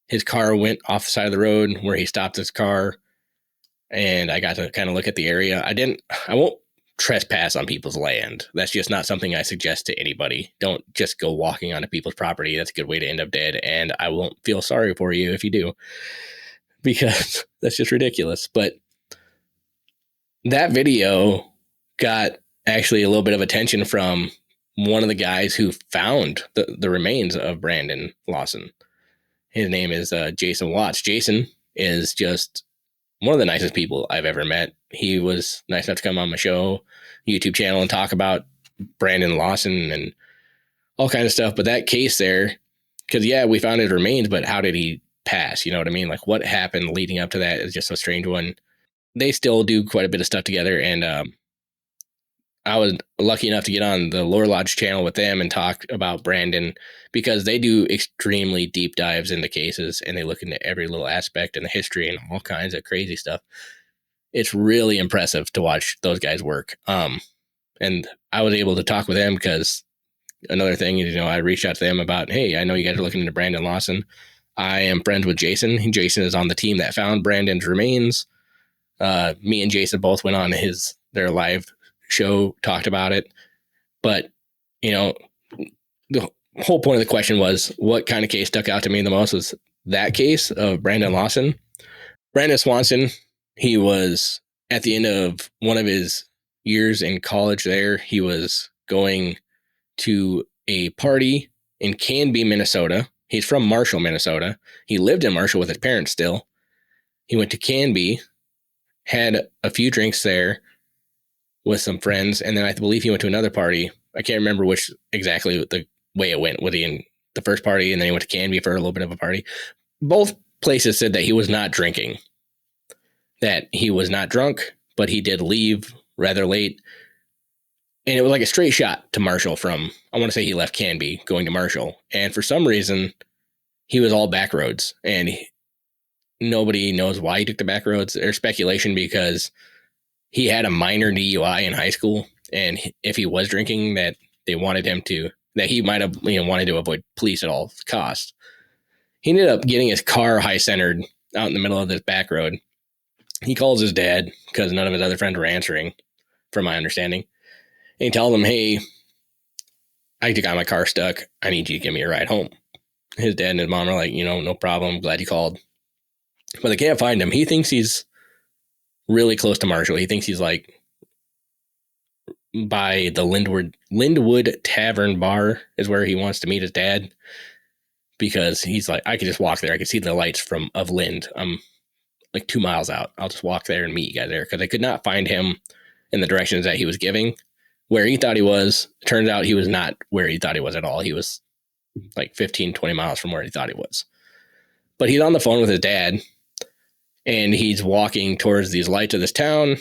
his car went off the side of the road, where he stopped his car, and I got to kind of look at the area. I won't trespass on people's land. That's just not something I suggest to anybody. Don't just go walking onto people's property. That's a good way to end up dead, and I won't feel sorry for you if you do, because that's just ridiculous. But that video got actually a little bit of attention from one of the guys who found the remains of Brandon Lawson. His name is Jason Watts. Jason is just one of the nicest people I've ever met. He was nice enough to come on my show, YouTube channel, and talk about Brandon Lawson and all kinds of stuff. But that case there, because we found his remains, but how did he pass? You know what I mean? Like what happened leading up to that is just a strange one. They still do quite a bit of stuff together, and I was lucky enough to get on the Lore Lodge channel with them and talk about Brandon, because they do extremely deep dives into cases and they look into every little aspect and the history and all kinds of crazy stuff. It's really impressive to watch those guys work. And I was able to talk with them because another thing, I reached out to them about, hey, I know you guys are looking into Brandon Lawson. I am friends with Jason. Jason is on the team that found Brandon's remains. Me and Jason both went on their live show, talked about it. But, the whole point of the question was, what kind of case stuck out to me the most was that case of Brandon Lawson. Brandon Swanson, he was at the end of one of his years in college there. He was going to a party in Canby, Minnesota. He's from Marshall, Minnesota. He lived in Marshall with his parents still. He went to Canby, had a few drinks there with some friends, and then I believe he went to another party. I can't remember which exactly the way it went. Was he in the first party and then he went to Canby for a little bit of a party? Both places said that he was not drinking, that he was not drunk, but he did leave rather late. And it was like a straight shot to Marshall from, I want to say he left Canby going to Marshall. And for some reason, he was all back roads. And nobody knows why he took the back roads. There's speculation because he had a minor DUI in high school. And if he was drinking, that they wanted him to, that he might have wanted to avoid police at all costs. He ended up getting his car high-centered out in the middle of this back road. He calls his dad because none of his other friends were answering, from my understanding. And he tells him, hey, I got my car stuck. I need you to give me a ride home. His dad and his mom are like, no problem. Glad you called. But they can't find him. He thinks he's really close to Marshall. He thinks he's like by the Lindwood Tavern Bar is where he wants to meet his dad, because he's like, I could just walk there. I could see the lights of Lind. I'm like 2 miles out. I'll just walk there and meet you guys there, because I could not find him in the directions that he was giving. Where he thought he was, turns out he was not where he thought he was at all. He was like 15, 20 miles from where he thought he was. But he's on the phone with his dad, and he's walking towards these lights of this town,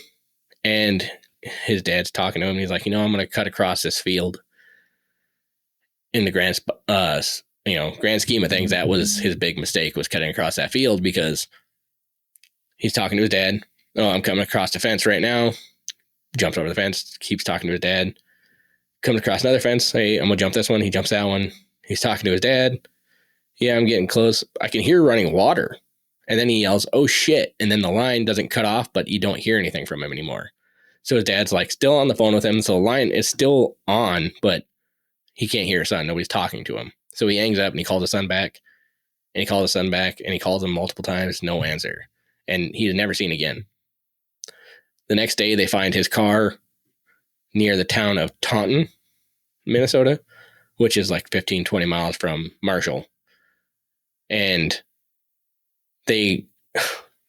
and his dad's talking to him. He's like, I'm going to cut across this field. In the grand scheme of things, that was his big mistake, was cutting across that field, because he's talking to his dad. Oh, I'm coming across the fence right now. Jumps over the fence, keeps talking to his dad. Comes across another fence. Hey, I'm going to jump this one. He jumps that one. He's talking to his dad. Yeah, I'm getting close. I can hear running water. And then he yells, oh shit. And then the line doesn't cut off, but you don't hear anything from him anymore. So his dad's like still on the phone with him. So the line is still on, but he can't hear his son. Nobody's talking to him. So he hangs up and he calls his son back. And he calls his son back and he calls him multiple times. No answer. And he's never seen again. The next day, they find his car near the town of Taunton, Minnesota, which is like 15, 20 miles from Marshall. And they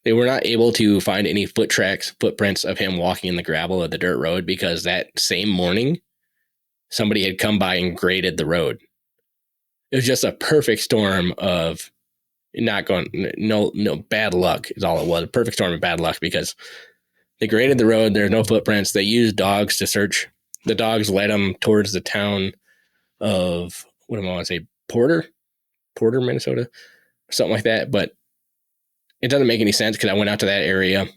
were not able to find any footprints of him walking in the gravel of the dirt road, because that same morning, somebody had come by and graded the road. It was just a perfect storm of no bad luck is all it was. A perfect storm of bad luck, because they graded the road. There's no footprints. They used dogs to search. The dogs led them towards the town of, what do I want to say, Porter, Minnesota, something like that. But it doesn't make any sense, because I went out to that area.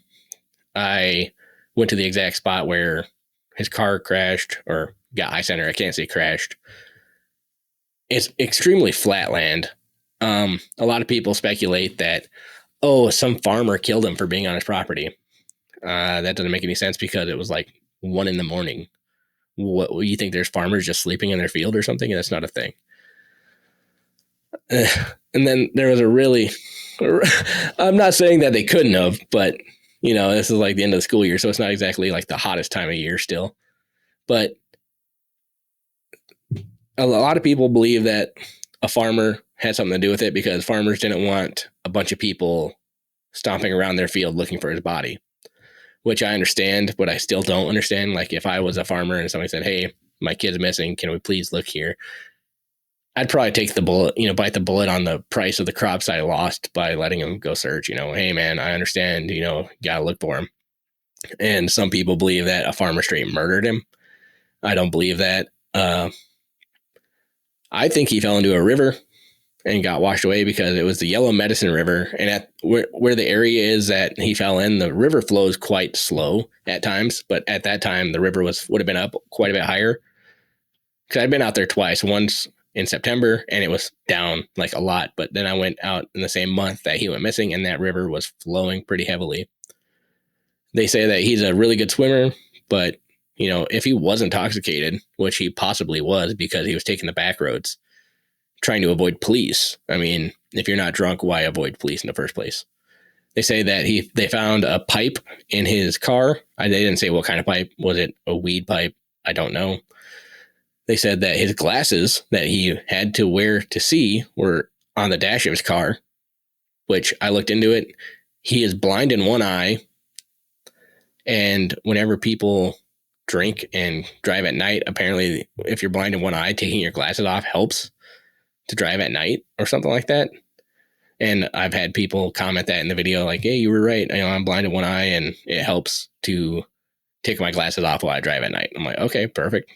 I went to the exact spot where his car crashed, or got high center. I can't say crashed. It's extremely flat land. A lot of people speculate that, some farmer killed him for being on his property. That doesn't make any sense, because it was like 1 a.m. What you think, there's farmers just sleeping in their field or something? That's not a thing. And then there was I'm not saying that they couldn't have, but this is like the end of the school year, so it's not exactly like the hottest time of year still. But a lot of people believe that a farmer had something to do with it, because farmers didn't want a bunch of people stomping around their field looking for his body, which I understand, but I still don't understand. Like, if I was a farmer and somebody said, hey, my kid's missing. Can we please look here? I'd probably take the bullet, bite the bullet on the price of the crops I lost by letting him go search. Hey, man, I understand, got to look for him. And some people believe that a farmer straight murdered him. I don't believe that. I think he fell into a river and got washed away because it was the Yellow Medicine River. And at where the area is that he fell in, the river flows quite slow at times. But at that time, the river would have been up quite a bit higher. Because I'd been out there twice, once in September, and it was down like a lot. But then I went out in the same month that he went missing, and that river was flowing pretty heavily. They say that he's a really good swimmer, but, if he was intoxicated, which he possibly was because he was taking the back roads, trying to avoid police. I mean, if you're not drunk, why avoid police in the first place? They say that they found a pipe in his car. They didn't say what kind of pipe. Was it a weed pipe? I don't know. They said that his glasses that he had to wear to see were on the dash of his car, which I looked into it. He is blind in one eye. And whenever people drink and drive at night, apparently if you're blind in one eye, taking your glasses off helps to drive at night or something like that. And I've had people comment that in the video, like, hey, you were right. I'm blind in one eye and it helps to take my glasses off while I drive at night. I'm like, okay, perfect.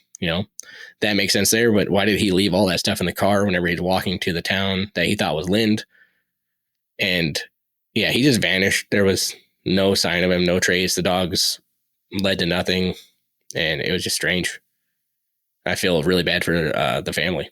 That makes sense there. But why did he leave all that stuff in the car whenever he's walking to the town that he thought was Lind? And yeah, he just vanished. There was no sign of him, no trace. The dogs led to nothing. And it was just strange. I feel really bad for the family.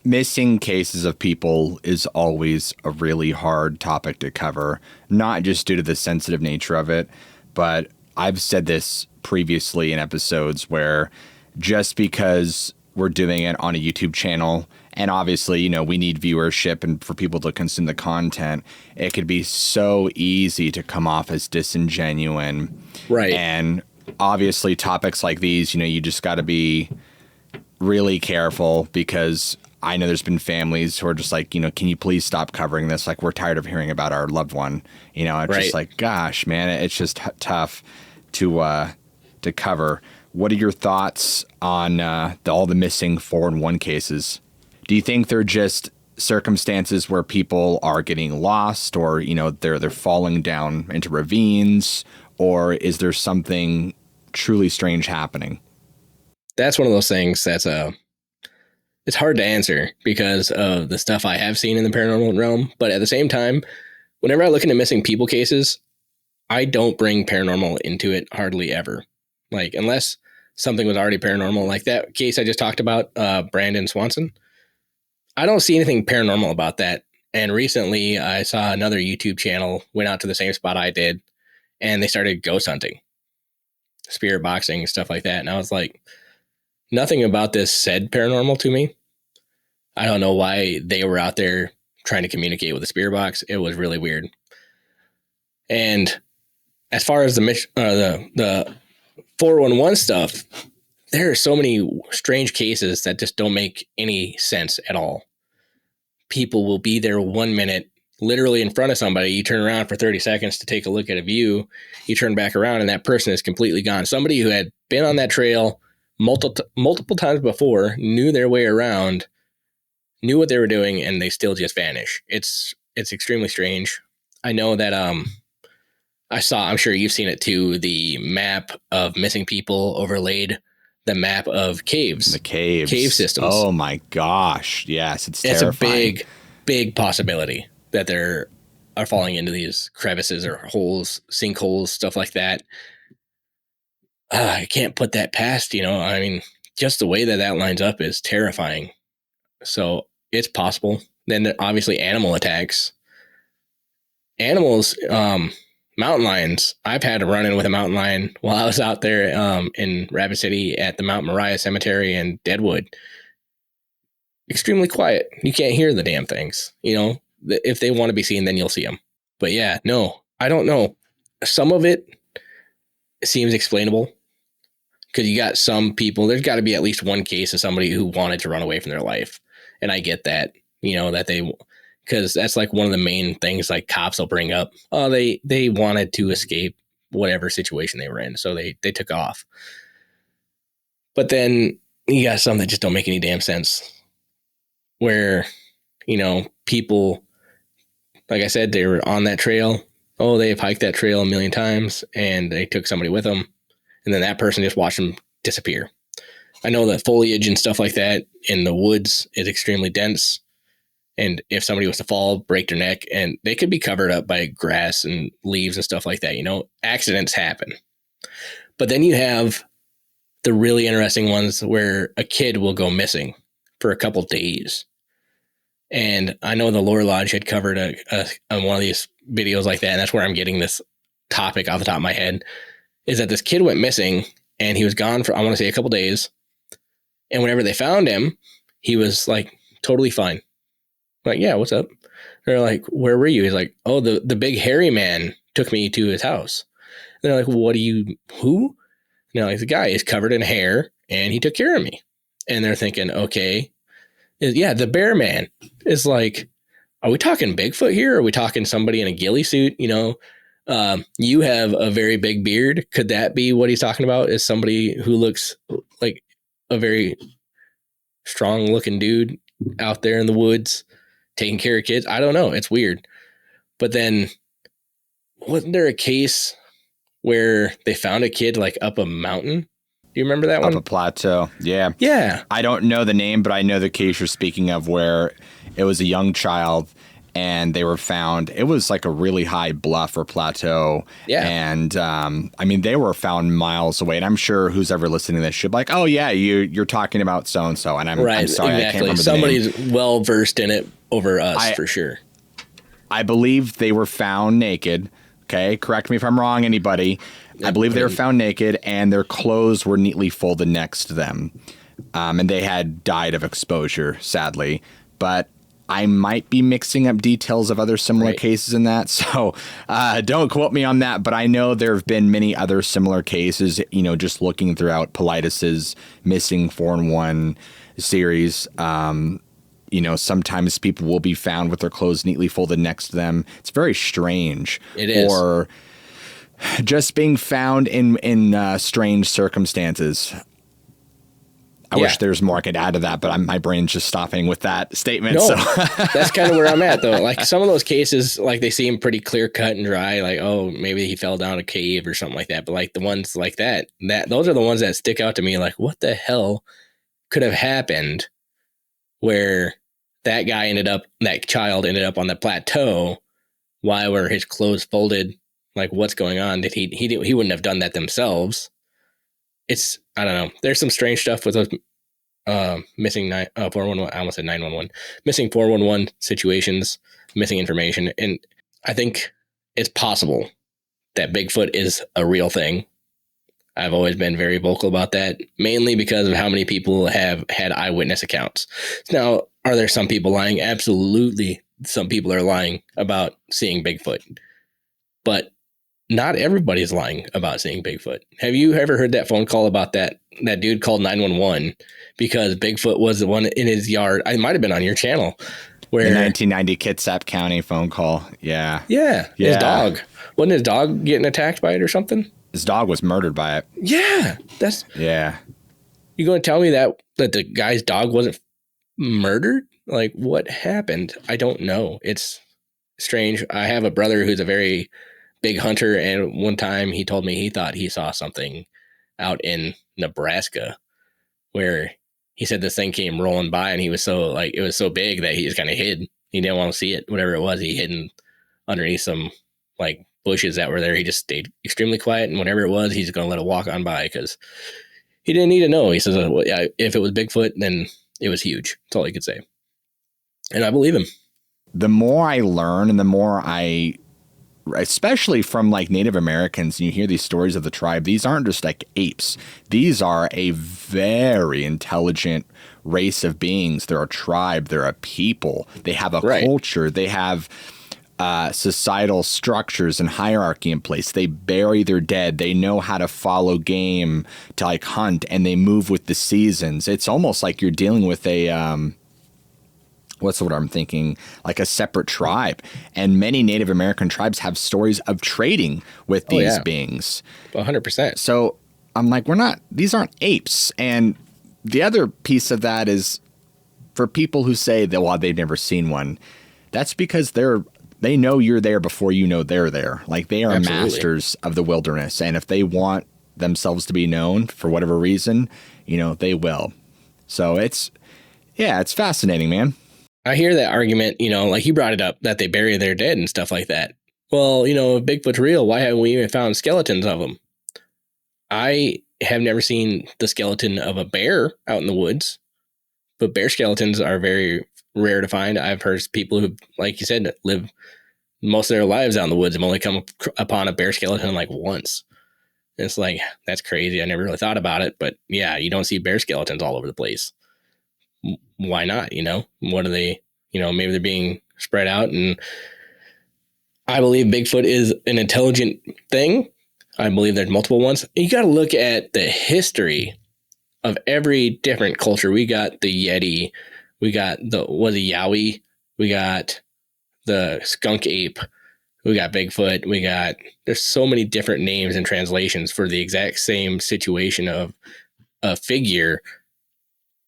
Missing cases of people is always a really hard topic to cover, not just due to the sensitive nature of it, but I've said this previously in episodes where just because we're doing it on a YouTube channel, and obviously, we need viewership and for people to consume the content, it could be so easy to come off as disingenuous. Right. And obviously topics like these, you just got to be really careful, because I know there's been families who are just like, can you please stop covering this? Like, we're tired of hearing about our loved one. It's right. Just like, gosh, man, it's just tough to cover. What are your thoughts on all the missing 411 cases? Do you think they're just circumstances where people are getting lost, or they're falling down into ravines, or is there something truly strange happening? That's one of those things that's it's hard to answer because of the stuff I have seen in the paranormal realm. But at the same time, whenever I look into missing people cases, I don't bring paranormal into it hardly ever. Like, unless something was already paranormal, like that case I just talked about, Brandon Swanson. I don't see anything paranormal about that. And recently I saw another YouTube channel went out to the same spot I did, and they started ghost hunting, spirit boxing, stuff like that. And I was like, nothing about this said paranormal to me. I don't know why they were out there trying to communicate with the spirit box. It was really weird. And as far as the 411 stuff, there are so many strange cases that just don't make any sense at all. People will be there 1 minute, literally in front of somebody. You turn around for 30 seconds to take a look at a view. You turn back around and that person is completely gone. Somebody who had been on that trail multiple times before, knew their way around, knew what they were doing, and they still just vanish. It's extremely strange. I know that I'm sure you've seen it too, the map of missing people overlaid the map of caves. The caves. Cave systems. Oh my gosh. Yes, it's terrifying. It's a big possibility that there are falling into these crevices or holes, sinkholes, stuff like that. I can't put that past, I mean, just the way that lines up is terrifying. So it's possible. Then obviously animal attacks. Animals, mountain lions. I've had a run-in with a mountain lion while I was out there in Rapid City at the Mount Moriah Cemetery in Deadwood. Extremely quiet. You can't hear the damn things. If they want to be seen, then you'll see them. But yeah, no, I don't know. Some of it seems explainable. Because you got some people, there's got to be at least one case of somebody who wanted to run away from their life. And I get that, because that's like one of the main things like cops will bring up. Oh, they wanted to escape whatever situation they were in. So they took off. But then you got some that just don't make any damn sense. Where, people, like I said, they were on that trail. Oh, they've hiked that trail a million times and they took somebody with them. And then that person just watched them disappear. I know that foliage and stuff like that in the woods is extremely dense. And if somebody was to fall, break their neck, and they could be covered up by grass and leaves and stuff like that, accidents happen. But then you have the really interesting ones where a kid will go missing for a couple days. And I know the Lore Lodge had covered on one of these videos like that. And that's where I'm getting this topic off the top of my head, is that this kid went missing and he was gone for, I want to say, a couple days. And whenever they found him, he was like totally fine. Like, yeah, what's up? They're like, where were you? He's like, oh, the big hairy man took me to his house. And they're like, who? And they're like, the guy is covered in hair and he took care of me. And they're thinking, okay, yeah, the bear man is like, are we talking Bigfoot here? Or are we talking somebody in a ghillie suit? You have a very big beard. Could that be what he's talking about? Is somebody who looks like a very strong looking dude out there in the woods taking care of kids? I don't know. It's weird. But then wasn't there a case where they found a kid like up a mountain? Do you remember that one? Up a plateau. Yeah. Yeah. I don't know the name, but I know the case you're speaking of where it was a young child and they were found. It was like a really high bluff or plateau. Yeah. And they were found miles away. And I'm sure who's ever listening to this should be like, oh, yeah, you're talking about so-and-so. And I'm sorry, exactly. I can't remember Somebody's the name. well versed in it over us for sure. I believe they were found naked. Okay. Correct me if I'm wrong, anybody. I believe they were found naked and their clothes were neatly folded next to them. And they had died of exposure, sadly. But I might be mixing up details of other similar cases in that. So don't quote me on that. But I know there have been many other similar cases, just looking throughout Politis's Missing 4-in-1 series. Sometimes people will be found with their clothes neatly folded next to them. It's very strange. It is. Or just being found in strange circumstances. I wish there's more I could add to that, but my brain's just stopping with that statement. No, so. That's kind of where I'm at, though. Like some of those cases, like they seem pretty clear cut and dry. Like, oh, maybe he fell down a cave or something like that. But like the ones like that those are the ones that stick out to me. Like, what the hell could have happened where that child ended up on the plateau? Why were his clothes folded? Like, what's going on? Did he wouldn't have done that themselves. I don't know. There's some strange stuff with those missing 411. I almost said 911. Missing 411 situations, missing information. And I think it's possible that Bigfoot is a real thing. I've always been very vocal about that, mainly because of how many people have had eyewitness accounts. Now, are there some people lying? Absolutely. Some people are lying about seeing Bigfoot. But not everybody's lying about seeing Bigfoot. Have you ever heard that phone call about that dude called 911 because Bigfoot was the one in his yard? I might have been on your channel. Where the 1990 Kitsap County phone call. Yeah. Yeah. His dog. Wasn't his dog getting attacked by it or something? His dog was murdered by it. Yeah. Yeah. You going to tell me that the guy's dog wasn't murdered? Like, what happened? I don't know. It's strange. I have a brother who's a very big hunter, and one time he told me he thought he saw something out in Nebraska where he said this thing came rolling by and he was so like, it was so big that he just kind of hid. He didn't want to see it. Whatever it was, he hid underneath some like bushes that were there. He just stayed extremely quiet, and whatever it was, he's going to let it walk on by because he didn't need to know. He says, well, yeah, if it was Bigfoot, then it was huge. That's all he could say. And I believe him. The more I learn and the more especially from like Native Americans, and you hear these stories of the tribe, these aren't just like apes. These are a very intelligent race of beings. They're a tribe. They're a people. They have a culture. They have societal structures and hierarchy in place. They bury their dead. They know how to follow game to like hunt, and they move with the seasons. It's almost like you're dealing with a what's the word I'm thinking? Like a separate tribe. And many Native American tribes have stories of trading with these beings. 100%. So I'm like, these aren't apes. And the other piece of that is for people who say that, well, they've never seen one. That's because they know you're there before you know they're there. Like, they are Absolutely. masters of the wilderness. And if they want themselves to be known for whatever reason, they will. So it's fascinating, man. I hear that argument, like you brought it up, that they bury their dead and stuff like that. Well, if Bigfoot's real, why haven't we even found skeletons of them? I have never seen the skeleton of a bear out in the woods, but bear skeletons are very rare to find. I've heard people who, like you said, live most of their lives out in the woods have only come upon a bear skeleton like once. And it's like, that's crazy. I never really thought about it, but yeah, you don't see bear skeletons all over the place. Why not? What are they, maybe they're being spread out. And I believe Bigfoot is an intelligent thing. I believe there's multiple ones. You got to look at the history of every different culture. We got the Yeti, we got the Yowie, we got the Skunk Ape, we got Bigfoot, there's so many different names and translations for the exact same situation of a figure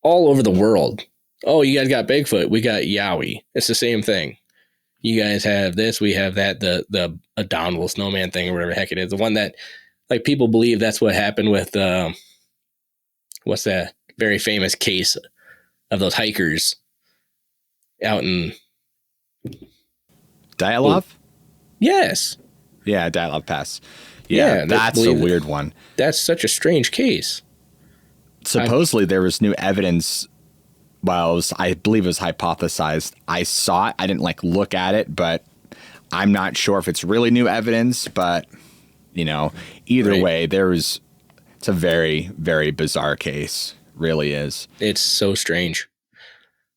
all over the world. Oh, you guys got Bigfoot, we got Yowie. It's the same thing. You guys have this, we have that, the abominable snowman thing or whatever the heck it is. The one that, like, people believe that's what happened with, what's that very famous case of those hikers out in Dyatlov? Yes. Yeah, Dyatlov Pass. Yeah, that's a weird one. That's such a strange case. Supposedly there was new evidence. Well, I believe it was hypothesized. I saw it. I didn't look at it, but I'm not sure if it's really new evidence. But either way, it's a very, very bizarre case. Really is. It's so strange.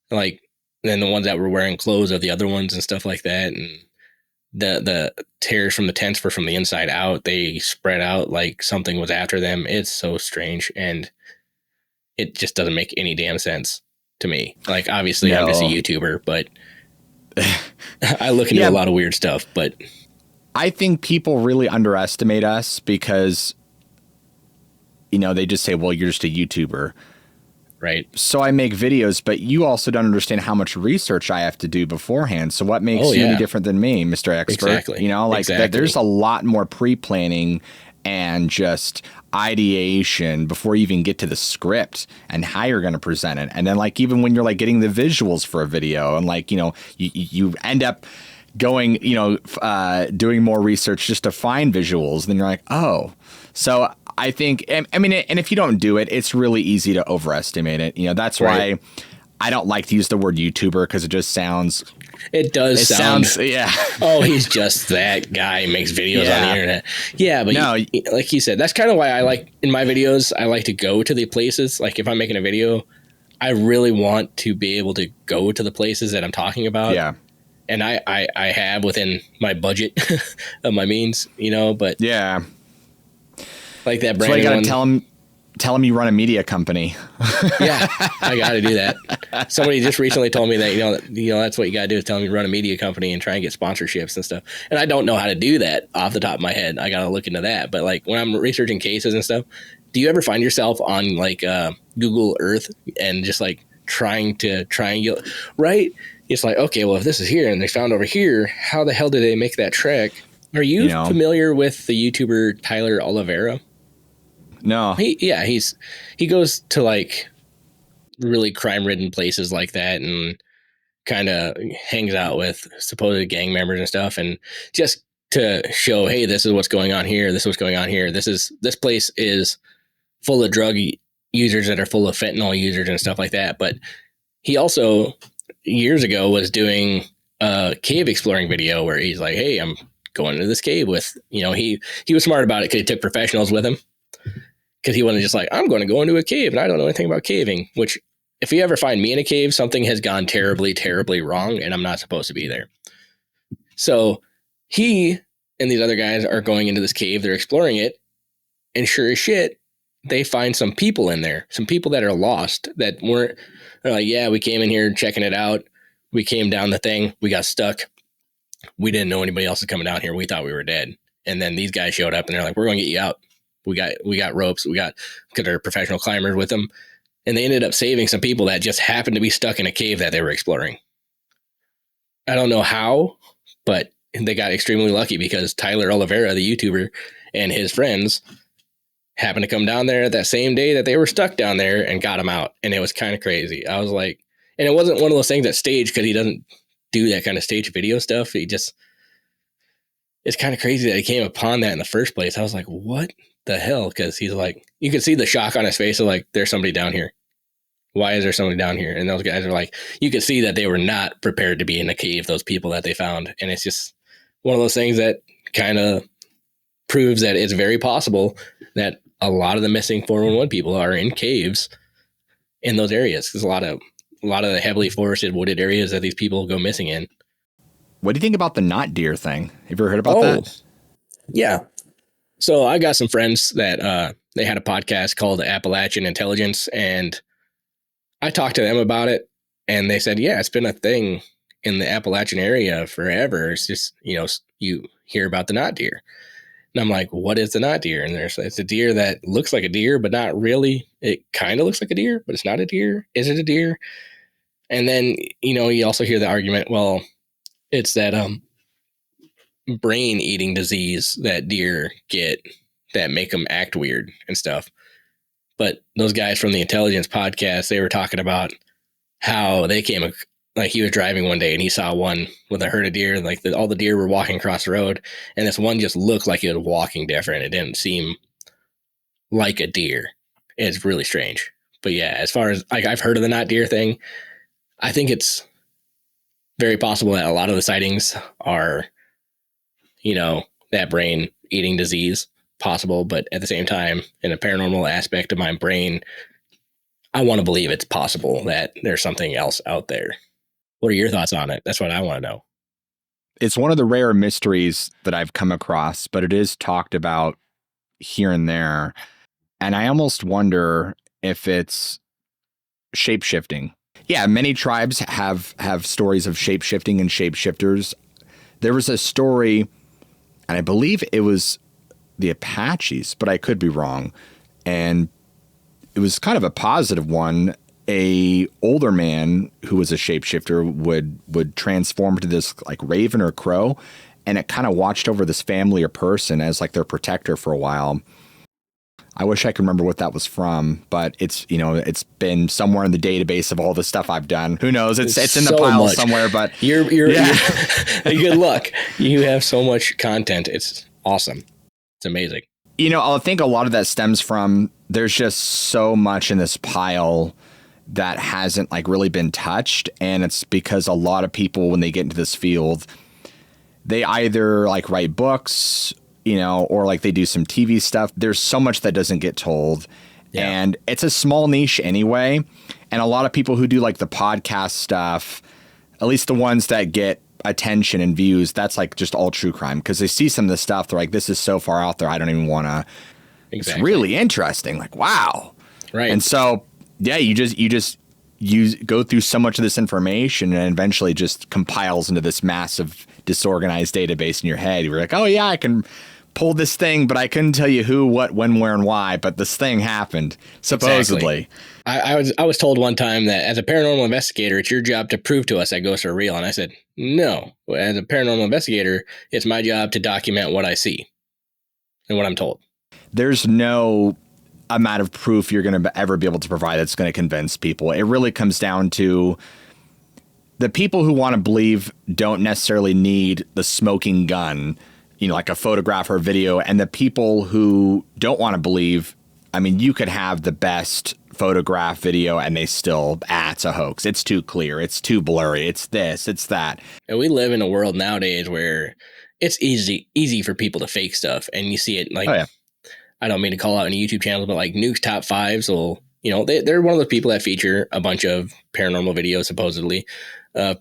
Like, then the ones that were wearing clothes of the other ones and stuff like that, and the tears from the tents were from the inside out. They spread out like something was after them. It's so strange, and it just doesn't make any damn sense to me. Like, obviously, no. I'm just a YouTuber, but I look into a lot of weird stuff. But I think people really underestimate us because, they just say, well, you're just a YouTuber. Right. So I make videos, but you also don't understand how much research I have to do beforehand. So what makes you any different than me, Mr. Expert? Exactly. That there's a lot more pre-planning and just ideation before you even get to the script and how you're going to present it. And then even when you're getting the visuals for a video and you end up going, doing more research just to find visuals, then you're like, oh, so I think, and if you don't do it, it's really easy to overestimate it. That's why I don't like to use the word YouTuber because it just sounds. It sounds yeah. Oh, he's just that guy who makes videos on the internet. Yeah, but no, like he said, that's kind of why I like in my videos. I like to go to the places. Like if I'm making a video, I really want to be able to go to the places that I'm talking about. Yeah, and I have within my budget of my means, But yeah. Like that brand. So you got to tell him you run a media company. Yeah, I got to do that. Somebody just recently told me that, that's what you got to do is tell him you run a media company and try and get sponsorships and stuff. And I don't know how to do that off the top of my head. I got to look into that. But when I'm researching cases and stuff, do you ever find yourself on Google Earth and just trying to triangulate, right? It's like, okay, well, if this is here and they found over here, how the hell did they make that trek? Are you familiar with the YouTuber Tyler Oliveira? No. He goes to really crime-ridden places like that and kind of hangs out with supposed gang members and stuff, and just to show, hey, this is what's going on here. This is what's going on here. This place is full of drug users that are full of fentanyl users and stuff like that. But he also years ago was doing a cave exploring video where he's like, hey, I'm going into this cave with, he was smart about it because he took professionals with him. Because he wasn't just I'm going to go into a cave and I don't know anything about caving, which if you ever find me in a cave, something has gone terribly, terribly wrong and I'm not supposed to be there. So he and these other guys are going into this cave. They're exploring it. And sure as shit, they find some people in there, some people that are lost that they're like, yeah, we came in here checking it out. We came down the thing. We got stuck. We didn't know anybody else was coming down here. We thought we were dead. And then these guys showed up and they're like, we're going to get you out. We got ropes. Because they're professional climbers with them. And they ended up saving some people that just happened to be stuck in a cave that they were exploring. I don't know how, but they got extremely lucky because Tyler Oliveira, the YouTuber, and his friends happened to come down there that same day that they were stuck down there and got them out. And it was kind of crazy. I was like, and it wasn't one of those things that staged, because he doesn't do that kind of stage video stuff. He just, it's kind of crazy that he came upon that in the first place. I was like, what the hell? Because he's like, you could see the shock on his face of like, there's somebody down here. Why is there somebody down here? And those guys are like, you could see that they were not prepared to be in the cave, those people that they found. And it's just one of those things that kind of proves that it's very possible that a lot of the missing 411 people are in caves in those areas. There's a lot of the heavily forested, wooded areas that these people go missing in. What do you think about the not deer thing? Have you ever heard about that? Yeah. So I got some friends that they had a podcast called Appalachian Intelligence, and I talked to them about it, and they said, yeah, it's been a thing in the Appalachian area forever. It's just, you hear about the not deer. And I'm like, what is the not deer? And it's a deer that looks like a deer, but not really. It kind of looks like a deer, but it's not a deer. Is it a deer? And then, you also hear the argument, well, it's that brain eating disease that deer get that make them act weird and stuff. But those guys from the Intelligence podcast, they were talking about how they came, like he was driving one day and he saw one with a herd of deer, like all the deer were walking across the road, and this one just looked like it was walking different. It didn't seem like a deer. It's really strange. But yeah, as far as like I've heard of the not deer thing, I think it's very possible that a lot of the sightings are, that brain eating disease possible. But at the same time, in a paranormal aspect of my brain, I want to believe it's possible that there's something else out there. What are your thoughts on it? That's what I want to know. It's one of the rare mysteries that I've come across, but it is talked about here and there. And I almost wonder if it's shape-shifting. Yeah, many tribes have stories of shape-shifting and shapeshifters. There was a story, and I believe it was the Apaches, but I could be wrong. And it was kind of a positive one. A older man who was a shapeshifter would transform to this like raven or crow, and it kind of watched over this family or person as like their protector for a while. I wish I could remember what that was from, but it's been somewhere in the database of all the stuff I've done. Who knows? It's in the so pile much. somewhere, but you're good luck. You have so much content. It's awesome. It's amazing. I think a lot of that stems from there's just so much in this pile that hasn't like really been touched. And it's because a lot of people, when they get into this field, they either like write books, or like they do some TV stuff. There's so much that doesn't get told. Yeah. And it's a small niche anyway. And a lot of people who do like the podcast stuff, at least the ones that get attention and views, that's like just all true crime, because they see some of the stuff. They're like, this is so far out there, I don't even want to. Exactly. It's really interesting. Like, wow. Right. And so, yeah, you go through so much of this information, and eventually just compiles into this massive disorganized database in your head. You're like, oh yeah, I can pull this thing, but I couldn't tell you who, what, when, where, and why, but this thing happened, supposedly. Exactly. I was told one time that as a paranormal investigator, it's your job to prove to us that ghosts are real. And I said, no, as a paranormal investigator, it's my job to document what I see and what I'm told. There's no amount of proof you're going to ever be able to provide that's going to convince people. It really comes down to the people who want to believe don't necessarily need the smoking gun, like a photograph or a video. And the people who don't want to believe, I mean, you could have the best photograph, video, and they still, it's a hoax. It's too clear. It's too blurry. It's this, it's that. And we live in a world nowadays where it's easy for people to fake stuff. And you see it like, oh, yeah. I don't mean to call out any YouTube channels, but like Nuke's Top Fives will, they're one of those people that feature a bunch of paranormal videos, supposedly,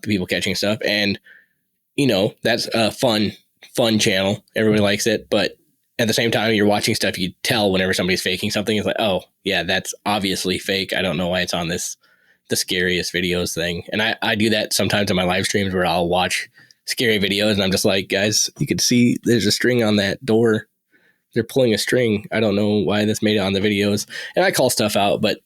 people catching stuff. And, that's a fun channel. Everybody likes it. But at the same time, you're watching stuff, you tell whenever somebody's faking something. It's like, oh, yeah, that's obviously fake. I don't know why it's on the scariest videos thing. And I do that sometimes in my live streams where I'll watch scary videos and I'm just like, guys, you can see there's a string on that door. They're pulling a string. I don't know why this made it on the videos. And I call stuff out, but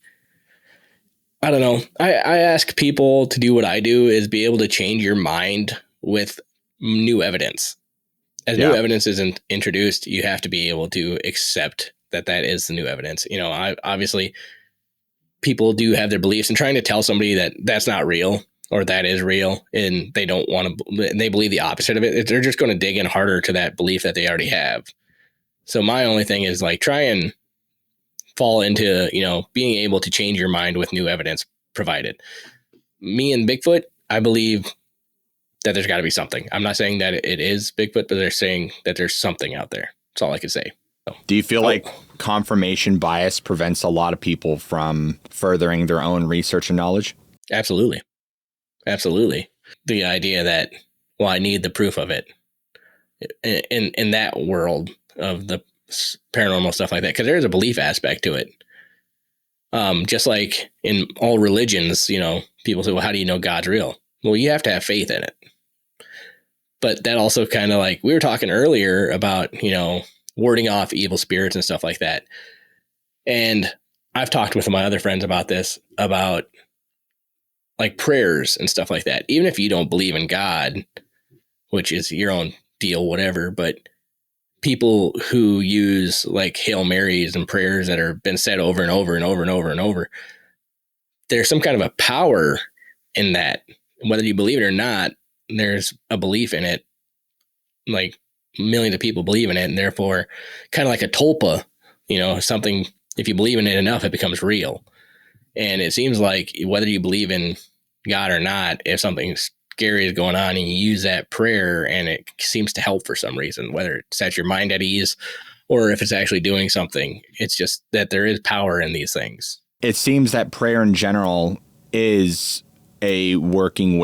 I don't know. I ask people to do what I do, is be able to change your mind with new evidence. As new evidence isn't introduced, you have to be able to accept that that is the new evidence. You know, obviously people do have their beliefs, and trying to tell somebody that that's not real or that is real and they don't want to, they believe the opposite of it, they're just going to dig in harder to that belief that they already have. So my only thing is like, try and fall into, you know, being able to change your mind with new evidence provided. Me and Bigfoot, I believe that there's got to be something. I'm not saying that it is Bigfoot, but they're saying that there's something out there. That's all I can say. So, do you feel like confirmation bias prevents a lot of people from furthering their own research and knowledge? Absolutely. Absolutely. The idea that, well, I need the proof of it in that world of the paranormal stuff like that, because there's a belief aspect to it. Just like in all religions, you know, people say, well, how do you know God's real? Well, you have to have faith in it. But that also kind of, like we were talking earlier about, you know, warding off evil spirits and stuff like that. And I've talked with my other friends about this, about like prayers and stuff like that. Even if you don't believe in God, which is your own deal, whatever, but people who use like Hail Marys and prayers that are been said over and over and over and over and over, there's some kind of a power in that. Whether you believe it or not, there's a belief in it. Like millions of people believe in it, and therefore kind of like a tulpa, you know, something, if you believe in it enough, it becomes real. And it seems like whether you believe in God or not, if something scary is going on and you use that prayer and it seems to help for some reason, whether it sets your mind at ease or if it's actually doing something, it's just that there is power in these things. It seems that prayer in general is a working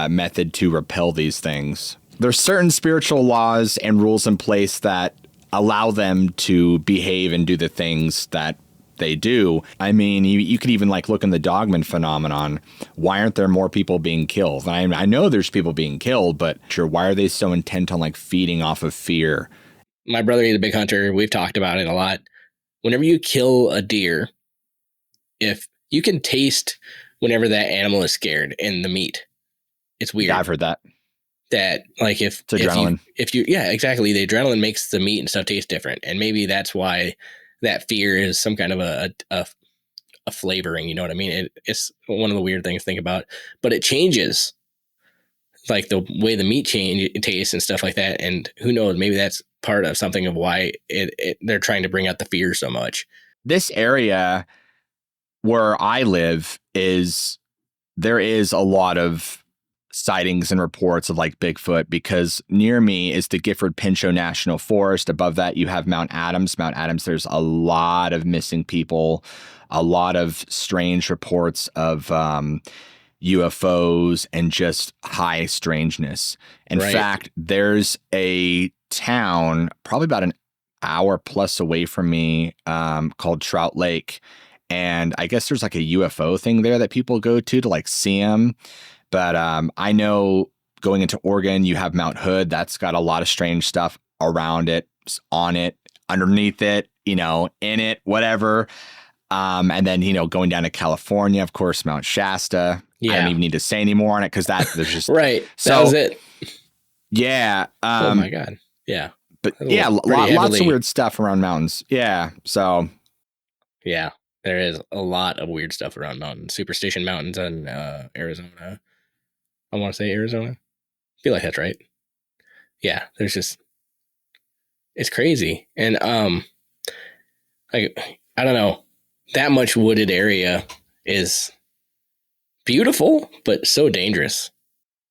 method to repel these things. There's certain spiritual laws and rules in place that allow them to behave and do the things that they do. I mean, you could even like look in the Dogman phenomenon. Why aren't there more people being killed? I know there's people being killed, but sure, why are they so intent on like feeding off of fear? My brother, he's a big hunter. We've talked about it a lot. Whenever you kill a deer, if you can taste whenever that animal is scared in the meat, it's weird. Yeah, I've heard that. That like if it's adrenaline. If you yeah, exactly. The adrenaline makes the meat and stuff taste different. And maybe that's why that fear is some kind of a flavoring, you know what I mean? It's one of the weird things to think about, but it changes like the way the meat tastes and stuff like that. And who knows, maybe that's part of something of why they're trying to bring out the fear so much. This area where I live there is a lot of sightings and reports of like Bigfoot, because near me is the Gifford Pinchot National Forest. Above that, you have Mount Adams. Mount Adams, there's a lot of missing people, a lot of strange reports of UFOs and just high strangeness. In fact, there's a town probably about an hour plus away from me called Trout Lake. And I guess there's like a UFO thing there that people go to like see them. But I know going into Oregon, you have Mount Hood. That's got a lot of strange stuff around it, on it, underneath it, you know, in it, whatever. And then, you know, going down to California, of course, Mount Shasta. Yeah. I don't even need to say any more on it because there's just right. So, that was it. Yeah. Oh my God. Yeah. But yeah, lots of weird stuff around mountains. Yeah. So. Yeah, there is a lot of weird stuff around mountains. Superstition Mountains in Arizona. I want to say Arizona. I feel like that's right. Yeah, there's just, it's crazy. And like, I don't know, that much wooded area is beautiful, but so dangerous.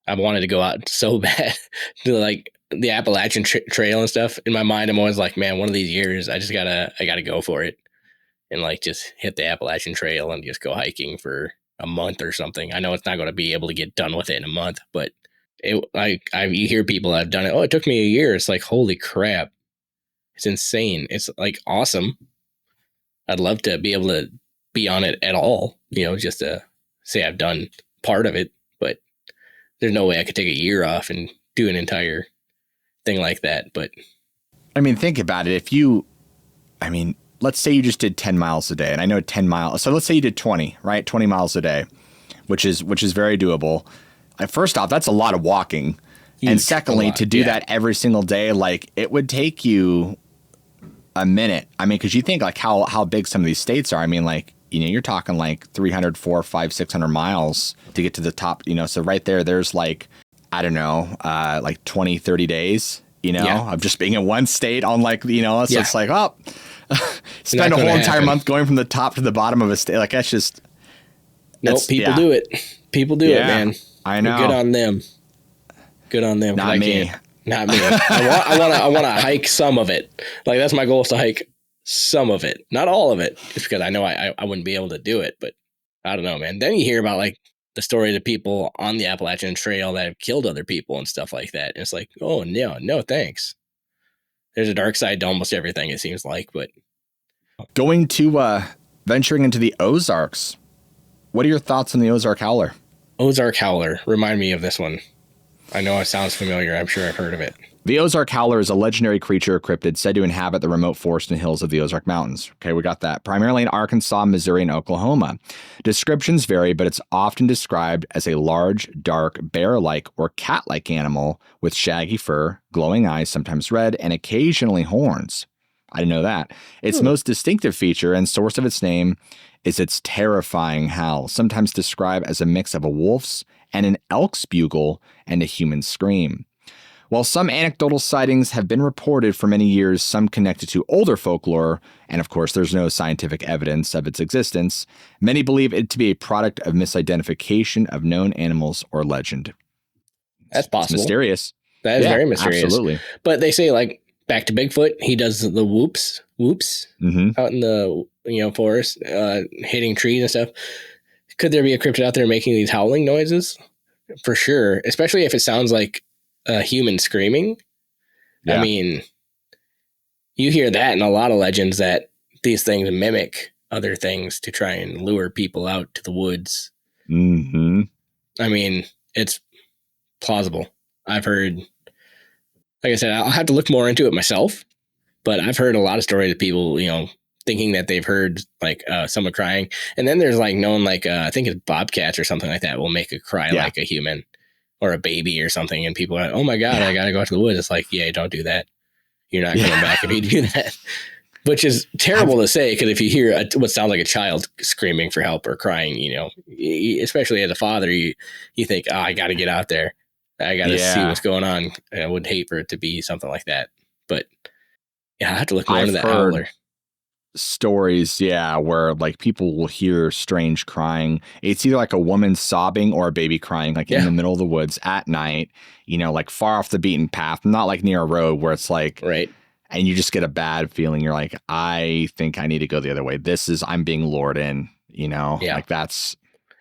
I wanted to go out so bad to like the Appalachian Trail and stuff. In my mind, I'm always like, man, one of these years, I gotta go for it and like just hit the Appalachian Trail and just go hiking for a month or something. I know it's not going to be able to get done with it in a month, but you hear people have done it. Oh, it took me a year. It's like, holy crap. It's insane. It's like awesome. I'd love to be able to be on it at all, you know, just to say I've done part of it, but there's no way I could take a year off and do an entire thing like that. But I mean, think about it. let's say you just did 10 miles a day, and I know 10 miles. So let's say you did 20, right? 20 miles a day, which is very doable. First off, that's a lot of walking. Huge, and secondly, to do that every single day, like it would take you a minute. I mean, because you think like how big some of these states are. I mean, like, you know, you're talking like 300, 400, 500, 600 miles to get to the top, you know. So right there's like, I don't know, like 20, 30 days, you know, of just being in one state on like, you know, so it's like, oh, spend a whole entire month going from the top to the bottom of a state. Like that's just. Nope, people do it. People do it, man. I know. Good on them. Good on them. Not me. Not me. I want to hike some of it. Like that's my goal, is to hike some of it, not all of it, just because I know I wouldn't be able to do it. But I don't know, man. Then you hear about like the stories of people on the Appalachian Trail that have killed other people and stuff like that. And it's like, oh no, thanks. There's a dark side to almost everything, it seems like. But going to venturing into the Ozarks. What are your thoughts on the Ozark Howler? Ozark Howler. Remind me of this one. I know it sounds familiar. I'm sure I've heard of it. The Ozark Howler is a legendary creature or cryptid said to inhabit the remote forest and hills of the Ozark Mountains. Okay, we got that. Primarily in Arkansas, Missouri, and Oklahoma. Descriptions vary, but it's often described as a large, dark, bear-like or cat-like animal with shaggy fur, glowing eyes, sometimes red, and occasionally horns. I didn't know that. Its most distinctive feature and source of its name is its terrifying howl, sometimes described as a mix of a wolf's and an elk's bugle and a human scream. While some anecdotal sightings have been reported for many years, some connected to older folklore, and of course there's no scientific evidence of its existence, many believe it to be a product of misidentification of known animals or legend. That's possible. It's mysterious. That is very mysterious. Absolutely. But they say, like, back to Bigfoot, he does the whoops out in the forest, hitting trees and stuff. Could there be a cryptid out there making these howling noises? For sure, especially if it sounds like a human screaming. Yeah. I mean, you hear that in a lot of legends that these things mimic other things to try and lure people out to the woods. Mm-hmm. I mean, it's plausible. I've heard, like I said, I'll have to look more into it myself, but I've heard a lot of stories of people, thinking that they've heard like someone crying, and then there's like known like I think it's bobcats or something like that will make a cry like a human or a baby or something, and people are like, oh my god, I gotta go out to the woods. It's like, yeah, don't do that. You're not coming back if you do that. Which is terrible to say, because if you hear what sounds like a child screaming for help or crying, especially as a father, you think, oh, I got to get out there. I got to see what's going on. I would hate for it to be something like that. But yeah, I have to look more into that howler. Stories, where like people will hear strange crying. It's either like a woman sobbing or a baby crying, like in the middle of the woods at night, like far off the beaten path, not like near a road where it's like, right. And you just get a bad feeling. You're like, I think I need to go the other way. I'm being lured in, like that's.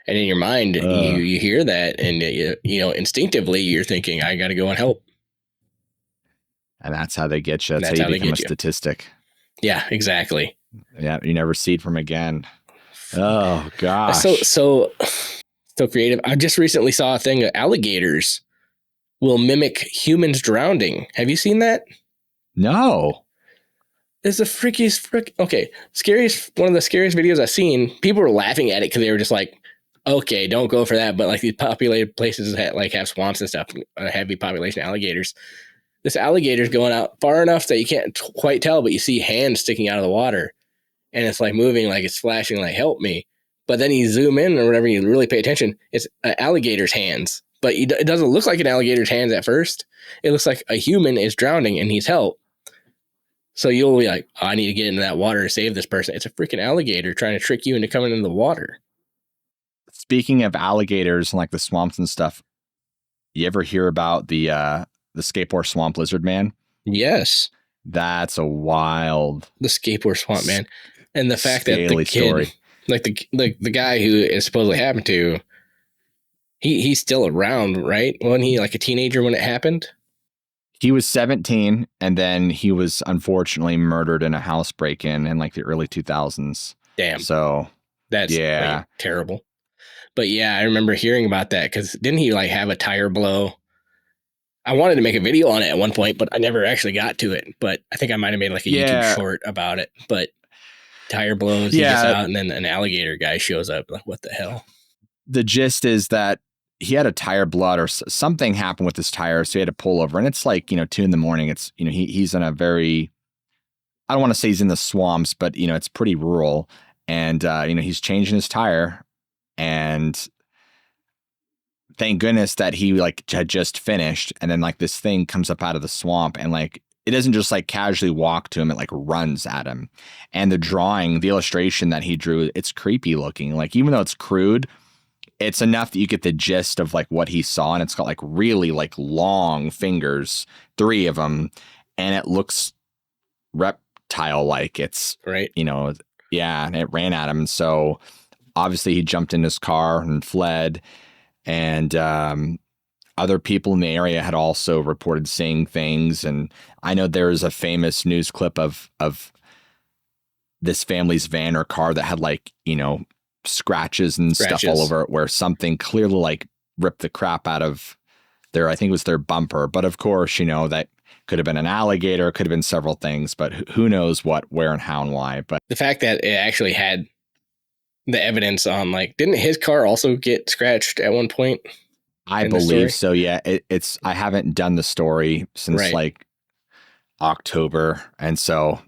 And in your mind, you hear that, and instinctively you're thinking, I got to go and help. And that's how they get you. That's how you become a statistic. Yeah, exactly. Yeah, you never see from again. Oh gosh. So creative. I just recently saw a thing. Alligators will mimic humans drowning. Have you seen that? No. It's the freakiest okay. One of the scariest videos I've seen. People were laughing at it because they were just like, okay, don't go for that. But like these populated places that like have swamps and stuff, a heavy population of alligators. This alligator's going out far enough that you can't quite tell, but you see hands sticking out of the water. And it's like moving, like it's flashing, like, help me. But then you zoom in or whatever, you really pay attention. It's an alligator's hands. But it doesn't look like an alligator's hands at first. It looks like a human is drowning and needs help. So you'll be like, I need to get into that water to save this person. It's a freaking alligator trying to trick you into coming into the water. Speaking of alligators and like the swamps and stuff, you ever hear about the skateboard swamp lizard man? Yes. That's a wild. The skateboard swamp man. And the fact that the kid, story. Like the guy who it supposedly happened to, he's still around, right? Wasn't he like a teenager when it happened? He was 17, and then he was unfortunately murdered in a house break-in in like the early 2000s. Damn. So that's like, terrible. But yeah, I remember hearing about that because didn't he like have a tire blow? I wanted to make a video on it at one point, but I never actually got to it. But I think I might have made like a YouTube short about it. But tire blows. He gets out, and then an alligator guy shows up. Like, what the hell? The gist is that he had a tire blood or something happened with his tire, so he had to pull over. And it's like 2 a.m. It's he's in a very, I don't want to say he's in the swamps, but it's pretty rural, and he's changing his tire, and thank goodness that he had just finished, and then this thing comes up out of the swamp, and it doesn't just casually walk to him, it runs at him. And the illustration that he drew, it's creepy looking. Even though it's crude, it's enough that you get the gist of what he saw, and it's got really long fingers, 3 of them, and it looks reptile it's right. Yeah, and it ran at him. So obviously he jumped in his car and fled. And other people in the area had also reported seeing things. And I know there's a famous news clip of this family's van or car that had scratches and stuff all over it, where something clearly ripped the crap out of I think it was their bumper. But of course, that could have been an alligator, could have been several things, but who knows what, where, and how and why. But the fact that it actually had the evidence on didn't his car also get scratched at one point? I believe so. Yeah. It's, I haven't done the story since October. And so,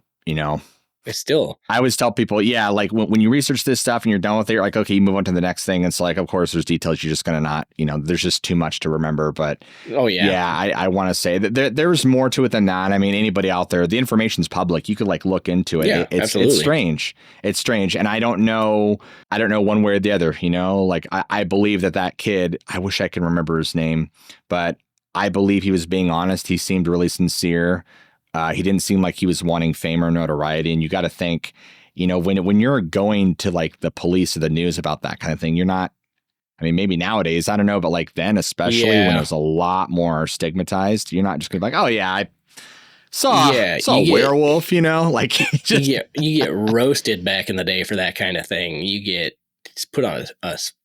it's still, I always tell people, yeah, when you research this stuff and you're done with it, you're okay, you move on to the next thing. It's of course there's details you're just going to not, there's just too much to remember. But I want to say that there's more to it than that. I mean, anybody out there, the information's public. You could look into it. Yeah, it's strange. It's strange. And I don't know one way or the other, I believe that kid, I wish I could remember his name, but I believe he was being honest. He seemed really sincere. He didn't seem like he was wanting fame or notoriety. And you got to think, when you're going to the police or the news about that kind of thing, you're not, I mean, maybe nowadays, I don't know, but then, especially when it was a lot more stigmatized, you're not just going to be oh yeah, I saw a werewolf, just, you get roasted back in the day for that kind of thing. You get put on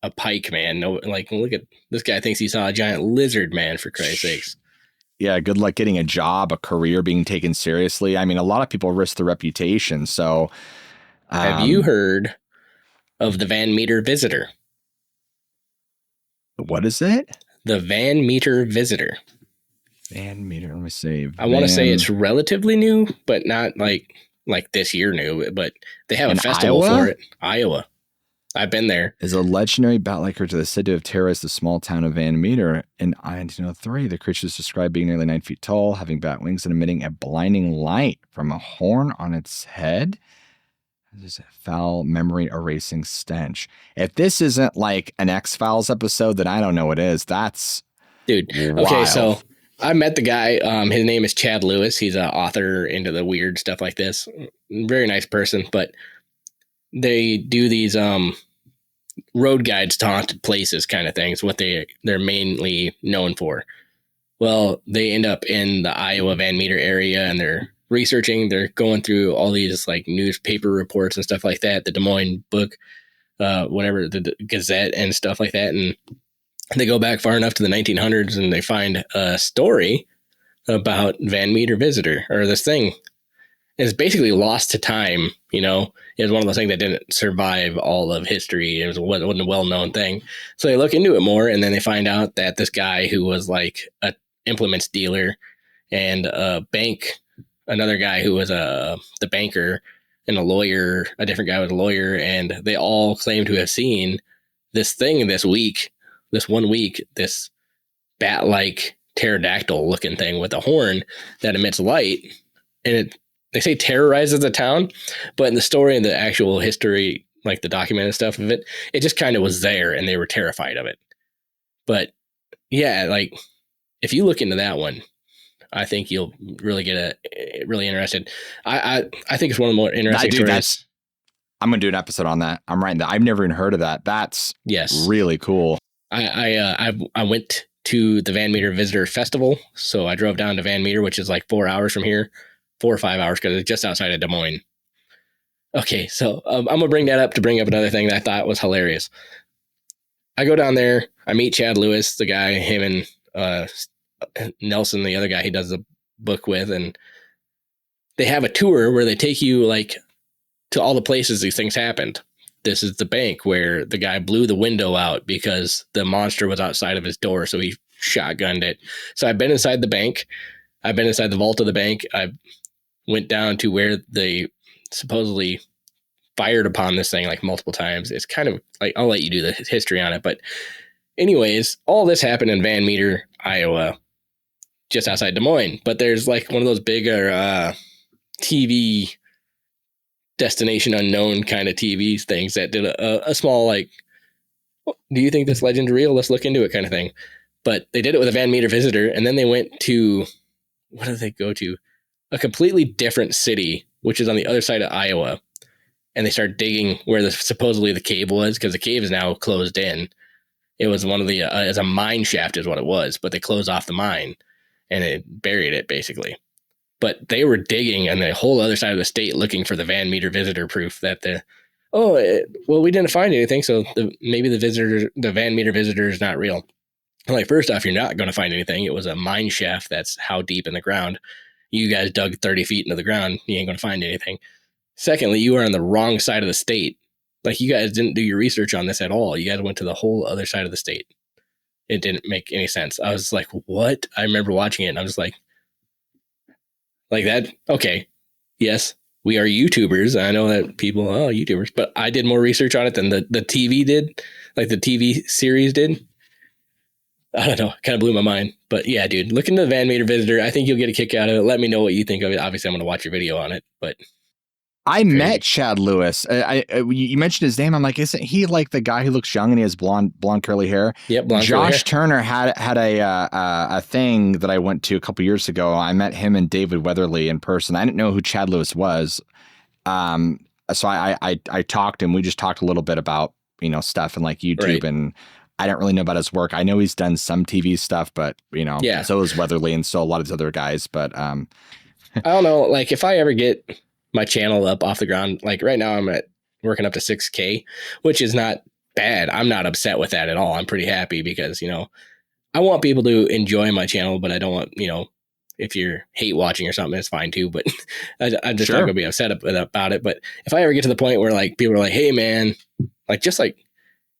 a pike, man. No, look at this guy thinks he saw a giant lizard, man, for Christ's sakes. Yeah, good luck getting a job, a career, being taken seriously. I mean, a lot of people risk their reputation. So, have you heard of the Van Meter Visitor? What is it? The Van Meter Visitor. Van Meter. Let me see. I want to say it's relatively new, but not like this year new. But they have a festival for it. Iowa. I've been there. Is a legendary bat-like creature that's said to have terrorized the small town of Van Meter in 1903. The creature is described being nearly 9 feet tall, having bat wings, and emitting a blinding light from a horn on its head. There's a foul, memory-erasing stench. If this isn't an X-Files episode, then I don't know what is. That's dude. Wild. Okay, so I met the guy. His name is Chad Lewis. He's an author into the weird stuff like this. Very nice person, but they do these road guides to haunted places kind of things, what they're mainly known for. Well, they end up in the Iowa Van Meter area, and they're researching. They're going through all these newspaper reports and stuff like that, the Des Moines book, whatever, the Gazette and stuff like that. And they go back far enough to the 1900s, and they find a story about Van Meter Visitor, or this thing. It's basically lost to time, It was one of those things that didn't survive all of history. It wasn't a well-known thing. So they look into it more, and then they find out that this guy who was a implements dealer and a bank, another guy who was the banker, and a lawyer, a different guy was a lawyer, and they all claim to have seen this thing this 1 week, this bat-like pterodactyl-looking thing with a horn that emits light, and they say terrorizes the town, but in the story and the actual history, the documented stuff of it, it just kind of was there, and they were terrified of it. But yeah, if you look into that one, I think you'll really get really interested. I think it's one of the more interesting stories. I'm gonna do an episode on that. I'm writing that. I've never even heard of that. That's really cool. I went to the Van Meter Visitor Festival, so I drove down to Van Meter, which is 4 hours from here. 4 or 5 hours, because it's just outside of Des Moines. Okay, so I'm going to bring that up to bring up another thing that I thought was hilarious. I go down there, I meet Chad Lewis, the guy, him and Nelson, the other guy he does the book with, and they have a tour where they take you to all the places these things happened. This is the bank where the guy blew the window out because the monster was outside of his door, so he shotgunned it. So I've been inside the bank. I've been inside the vault of the bank. I went down to where they supposedly fired upon this thing like multiple times. It's kind of like, I'll let you do the history on it. But anyways, all this happened in Van Meter, Iowa, just outside Des Moines. But there's like one of those bigger TV destination unknown kind of TV things that did a small, like, do you think this legend's real? Let's look into it kind of thing. But they did it with a Van Meter visitor. And then they went to, what did they go to? A completely different city, which is on the other side of Iowa. And they started digging where supposedly the cave was, because the cave is now closed in. It was one of the, as a mine shaft is what it was, but they closed off the mine and it buried it basically. But they were digging on the whole other side of the state looking for the Van Meter visitor proof that well, we didn't find anything. So maybe the Van Meter visitor is not real. Like, first off, you're not going to find anything. It was a mine shaft. That's how deep in the ground. You guys dug 30 feet into the ground. You ain't going to find anything. Secondly, you are on the wrong side of the state. Like, you guys didn't do your research on this at all. You guys went to the whole other side of the state. It didn't make any sense. I was like, what? I remember watching it and I was like that. Okay. Yes, we are YouTubers. I know that people, YouTubers, but I did more research on it than the TV did. Like the TV series did. I don't know. Kind of blew my mind. But yeah, dude, look into the Van Meter visitor. I think you'll get a kick out of it. Let me know what you think of it. Obviously, I'm going to watch your video on it, but I met Chad Lewis. You mentioned his name. I'm like, isn't he like the guy who looks young and he has blonde curly hair? Yep, blonde Josh curly hair. Turner had a thing that I went to a couple years ago. I met him and David Weatherly in person. I didn't know who Chad Lewis was. So I talked to him. We just talked a little bit about, stuff and like YouTube, right. And I don't really know about his work. I know he's done some TV stuff, but yeah. So is Weatherly and so a lot of these other guys. But I don't know. Like, if I ever get my channel up off the ground, like right now I'm working up to 6K, which is not bad. I'm not upset with that at all. I'm pretty happy because, I want people to enjoy my channel, but I don't want, if you're hate watching or something, it's fine too. But I'm just not going to be upset about it. But if I ever get to the point where like people are like, hey man, like just like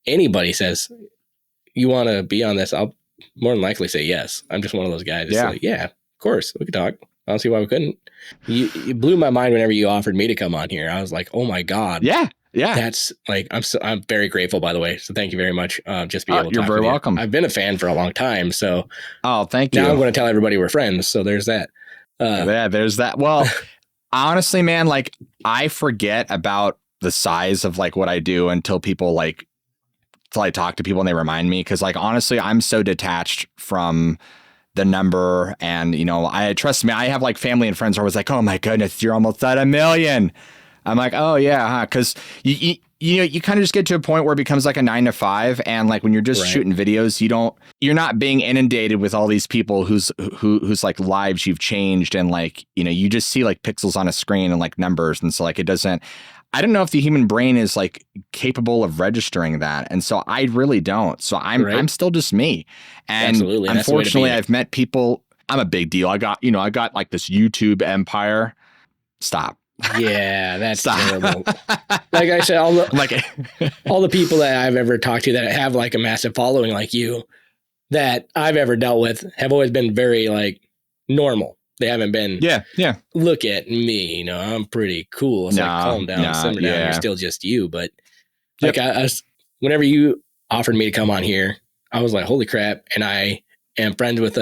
anybody says, you want to be on this, I'll more than likely say yes. I'm just one of those guys. Yeah. Like, yeah, of course we could talk. I don't see why we couldn't. You blew my mind whenever you offered me to come on here. I was like, oh my God. Yeah. Yeah. That's like, I'm very grateful, by the way. So thank you very much. Just be able to You're talk very welcome. I've been a fan for a long time. So thank you. Now I'm going to tell everybody we're friends. So there's that. Yeah, there's that. Well, honestly, man, like I forget about the size of like what I do until I talk to people and they remind me. Cause like, honestly, I'm so detached from the number and, trust me, I have like family and friends who are always like, oh my goodness, you're almost at 1 million. I'm like, oh yeah, huh? Cause you kind of just get to a point where it becomes like a 9 to 5. And like when you're just shooting videos, you're not being inundated with all these people whose like lives you've changed. And like, you just see like pixels on a screen and like numbers. And so like, I don't know if the human brain is like capable of registering that. And so I really don't. So I'm still just me. And absolutely. Unfortunately, I've met people. I'm a big deal. I got like this YouTube empire. Stop. Yeah, that's terrible. Like I said, all the people that I've ever talked to that have like a massive following like you that I've ever dealt with have always been very like normal. They haven't been, look at me, I'm pretty cool. It's like, calm down, simmer down. You're still just you. But like whenever you offered me to come on here, I was like, holy crap. And I am friends with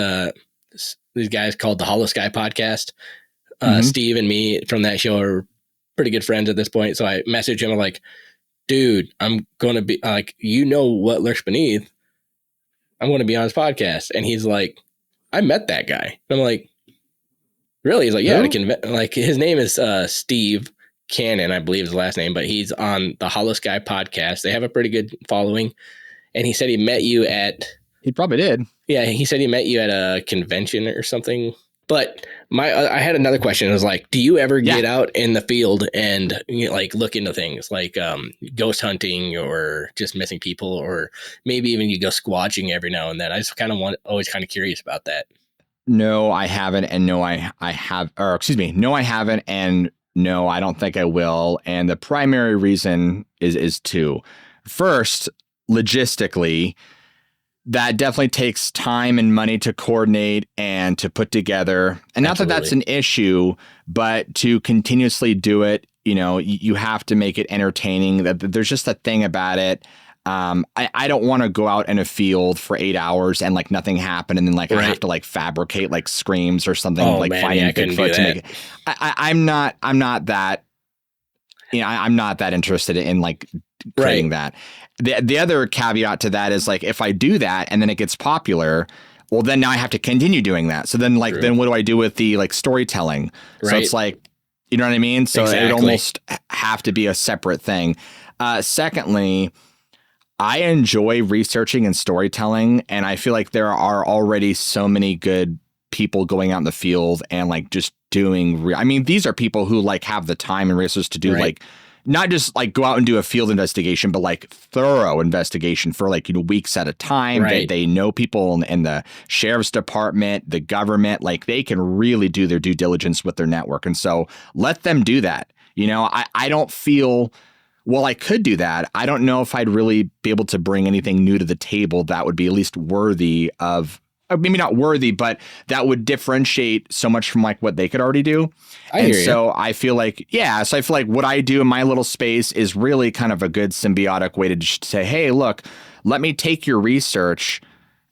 these guys called the Hollow Sky podcast. Steve and me from that show are pretty good friends at this point. So I messaged him. I'm like, dude, I'm going to be like, what lurks beneath. I'm going to be on his podcast. And he's like, I met that guy. And I'm like, really? He's like, yeah, like his name is Steve Cannon, I believe his last name, but he's on the Hollow Sky podcast. They have a pretty good following. And he said he met you he probably did. Yeah. He said he met you at a convention or something. But I had another question. It was like, do you ever get out in the field and like look into things like ghost hunting or just missing people, or maybe even you go squatching every now and then? I just kind of always kind of curious about that. No, I haven't. And no, I have, or excuse me. No, I haven't. And No, I don't think I will. And the primary reason is two. First, logistically, that definitely takes time and money to coordinate and to put together. And not that that's an issue, but to continuously do it, you have to make it entertaining. There's just a thing about it. I don't want to go out in a field for 8 hours and like nothing happened. And then like I have to like fabricate like screams or something, finding Bigfoot to make it. I'm not that, I'm not that interested in like creating that. The other caveat to that is like, if I do that and then it gets popular, well, then now I have to continue doing that. So then like, then what do I do with the like storytelling? So it's like, you know what I mean? So it almost have to be a separate thing. Secondly, I enjoy researching and storytelling, and I feel like there are already so many good people going out in the field and like just doing. These are people who like have the time and resources to do like not just like go out and do a field investigation, but like thorough investigation for like weeks at a time. They know people in the sheriff's department, the government, like they can really do their due diligence with their network, and so let them do that. I don't feel. Well, I could do that. I don't know if I'd really be able to bring anything new to the table that would be at least worthy of, maybe not worthy, but that would differentiate so much from like what they could already do. I feel like, what I do in my little space is really kind of a good symbiotic way to just say, hey, look, let me take your research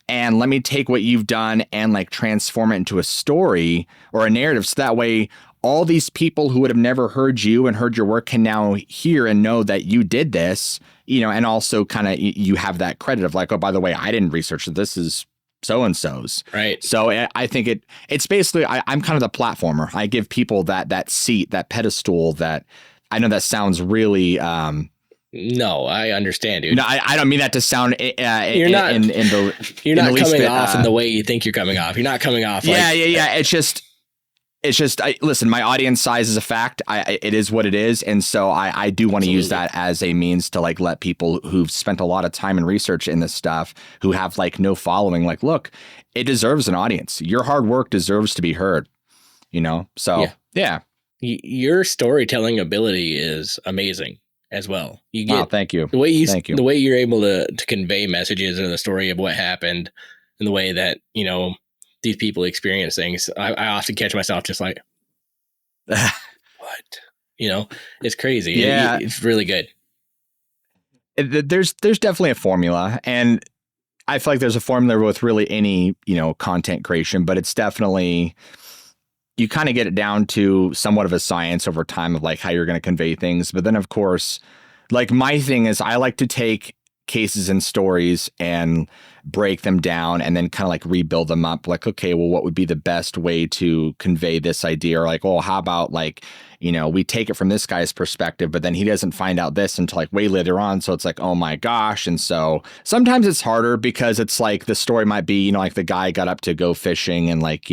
and let me take what you've done and like transform it into a story or a narrative. So that way, all these people who would have never heard you and heard your work can now hear and know that you did this, and also kind of you have that credit of like, oh, by the way, I didn't research it. This is so-and-so's. Right. So I think it's basically, I'm kind of the platformer. I give people that seat, that pedestal that I know that sounds really, no, I understand, dude. No, I don't mean that to sound you're not coming off in the way you think you're coming off. You're not coming off. Yeah. It's just, listen, my audience size is a fact. It is what it is. And so I do want to use that as a means to like let people who've spent a lot of time and research in this stuff, who have like no following, like, look, it deserves an audience. Your hard work deserves to be heard, So, yeah. Your storytelling ability is amazing as well. You get, thank you. The way you're able to convey messages or the story of what happened and the way that, these people experience things. I often catch myself just like, what? It's crazy. Yeah. It's really good. There's definitely a formula, and I feel like there's a formula with really any, content creation, but it's definitely, you kind of get it down to somewhat of a science over time of like how you're going to convey things. But then of course, like my thing is I like to take cases and stories and break them down and then kind of like rebuild them up. Like, okay, well, what would be the best way to convey this idea? Or like, oh, how about like, we take it from this guy's perspective, but then he doesn't find out this until like way later on. So it's like, oh my gosh. And so sometimes it's harder because it's like the story might be, like the guy got up to go fishing and like,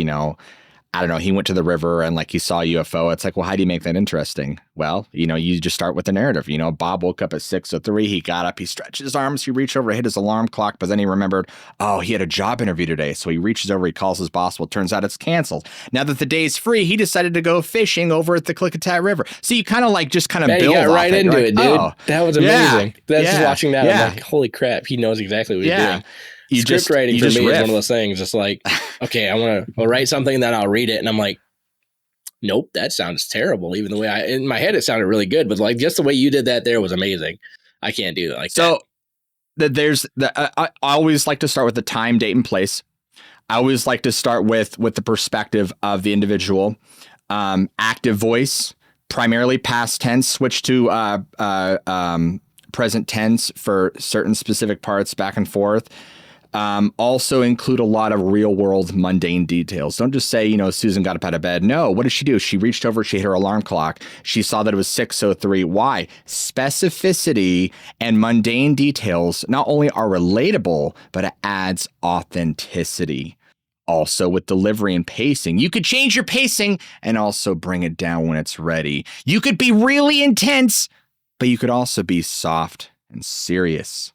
I don't know, he went to the river and like he saw a UFO. It's like, well, how do you make that interesting? Well, you just start with the narrative. Bob woke up at 6:03. He got up, he stretched his arms, he reached over, hit his alarm clock, but then he remembered, oh, he had a job interview today. So he reaches over, he calls his boss. Well, it turns out it's canceled. Now that the day's free, he decided to go fishing over at the Klickitat River. So you kind of like just kind of build off right into it, dude. Oh, that was amazing. Just watching that. I'm like, holy crap, he knows exactly what he's doing. Script writing for me is one of those things. It's like, okay, I'll write something, then I'll read it, and I'm like, nope, that sounds terrible. Even the way in my head, it sounded really good, but like just the way you did that there was amazing. I can't do that like that. So there's I always like to start with the time, date, and place. I always like to start with the perspective of the individual. Active voice, primarily past tense, switch to present tense for certain specific parts, back and forth. Also include a lot of real world mundane details. Don't just say, Susan got up out of bed. No, what did she do? She reached over, she hit her alarm clock. She saw that it was 6:03. Why? Specificity and mundane details not only are relatable, but it adds authenticity. Also with delivery and pacing. You could change your pacing and also bring it down when it's ready. You could be really intense, but you could also be soft and serious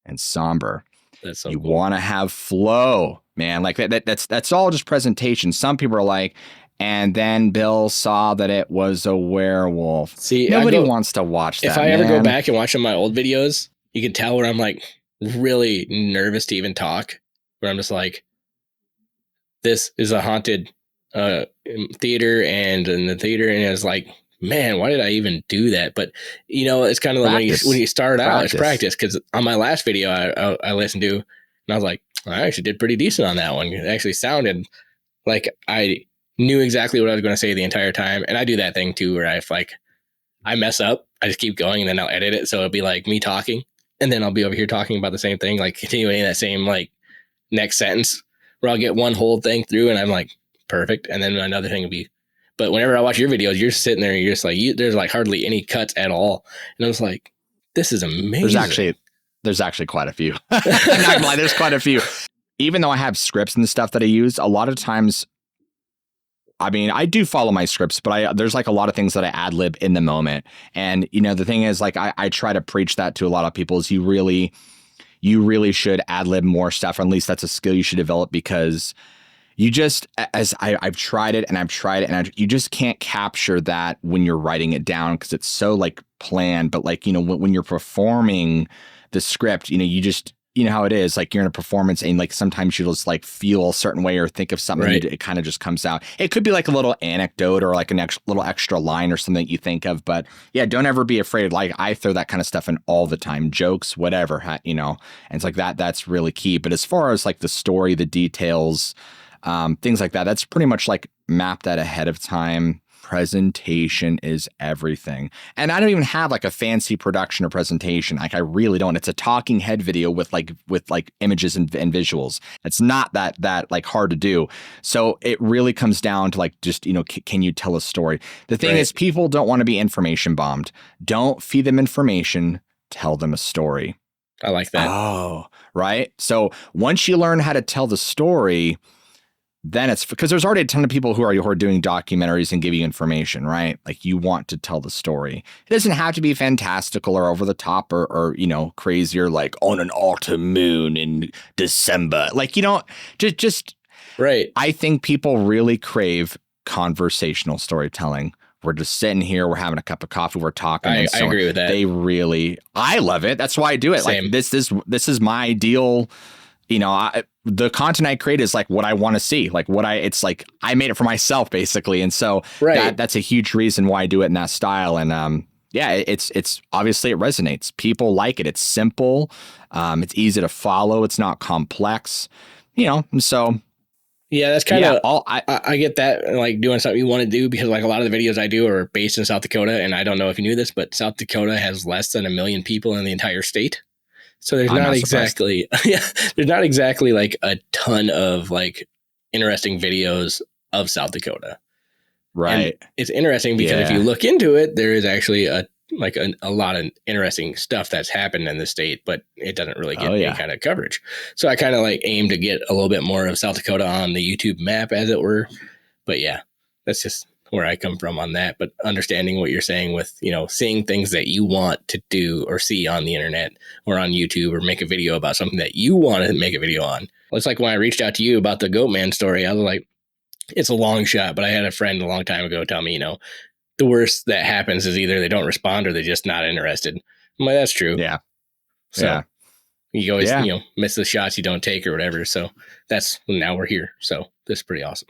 and somber. That's so you cool. Want to have flow, man. Like that's all just presentation. Some people are like, And then Bill saw that it was a werewolf. See, nobody wants to watch that. If I ever go back and watch some of my old videos, you can tell where I'm like really nervous to even talk. Where I'm just like, this is a haunted theater, and in the theater, and it's like, man, why did I even do that? But you know, it's kind of like when you start out, it's practice. Because on my last video, I listened to, and I was like, I actually did pretty decent on that one. It actually sounded like I knew exactly what I was going to say the entire time. And I do that thing too, where I mess up, I just keep going, and then I'll edit it. So it'll be like me talking, and then I'll be over here talking about the same thing, like continuing that same like next sentence, where I'll get one whole thing through, and I'm like, perfect. And then another thing will be, but whenever I watch your videos, you're sitting there and you're just like, there's like hardly any cuts at all. And I was like, this is amazing. There's actually quite a few. I'm not gonna lie, there's quite a few. Even though I have scripts and stuff that I use, a lot of times, I mean, I do follow my scripts, but there's like a lot of things that I ad lib in the moment. And, you know, the thing is, like, I try to preach that to a lot of people, is you really should ad lib more stuff, or at least that's a skill you should develop, because you just, I've tried it, and you just can't capture that when you're writing it down, because it's so like planned. But like, you know, when you're performing the script, you know, you know how it is, like you're in a performance, and like sometimes you'll just like feel a certain way or think of something, right. It kind of just comes out. It could be like a little anecdote or like little extra line or something that you think of. But yeah, don't ever be afraid. Like I throw that kind of stuff in all the time, jokes, whatever, you know, and it's like that's really key. But as far as like the story, the details, things like that, that's pretty much like mapped out ahead of time. Presentation is everything. And I don't even have like a fancy production or presentation. Like I really don't. It's a talking head video with like images and visuals. It's not that like hard to do. So it really comes down to like, just, you know, can you tell a story? The thing is, people don't want to be information bombed. Don't feed them information. Tell them a story. I like that. Oh, right. So once you learn how to tell the story, then it's because there's already a ton of people who are doing documentaries and give you information, right? Like you want to tell the story. It doesn't have to be fantastical or over the top or you know, crazy, or like on an autumn moon in December. Like, you know, just right. I think people really crave conversational storytelling. We're just sitting here, we're having a cup of coffee, we're talking. I agree with that. I love it. That's why I do it. Same. Like this is my ideal. You know, the content I create is like what I want to see, like it's like I made it for myself basically. And so that's a huge reason why I do it in that style. And yeah, it's obviously it resonates. People like it. It's simple. It's easy to follow. It's not complex, you know, and so. Yeah, that's kind of I get that, like doing something you want to do, because like a lot of the videos I do are based in South Dakota. And I don't know if you knew this, but South Dakota has less than 1 million people in the entire state. So there's not exactly, there's not exactly like a ton of like interesting videos of South Dakota. Right. And it's interesting because if you look into it, there is actually a lot of interesting stuff that's happened in the state, but it doesn't really get any kind of coverage. So I kind of like aim to get a little bit more of South Dakota on the YouTube map, as it were. But yeah, that's just where I come from on that. But understanding what you're saying with, you know, seeing things that you want to do or see on the internet or on YouTube, or make a video about something that you want to make a video on. It's like when I reached out to you about the Goatman story, I was like, it's a long shot, but I had a friend a long time ago tell me, you know, the worst that happens is either they don't respond or they're just not interested. I'm like, that's true. Yeah. So you always, you know, miss the shots you don't take or whatever. So now we're here. So this is pretty awesome.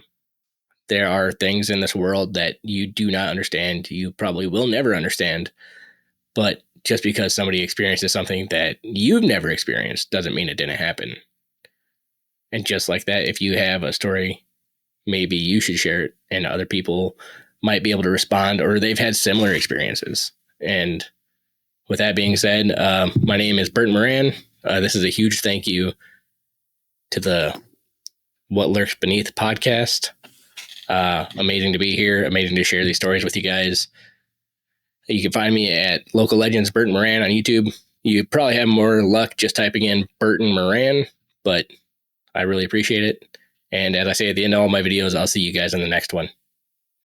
There are things in this world that you do not understand. You probably will never understand. But just because somebody experiences something that you've never experienced doesn't mean it didn't happen. And just like that, if you have a story, maybe you should share it, and other people might be able to respond, or they've had similar experiences. And with that being said, my name is Burton Moran. This is a huge thank you to the What Lurks Beneath podcast. Amazing to be here. Amazing to share these stories with you guys. You can find me at Local Legends Burton Moran on YouTube. You probably have more luck just typing in Burton Moran, but I really appreciate it. And as I say at the end of all my videos, I'll see you guys in the next one.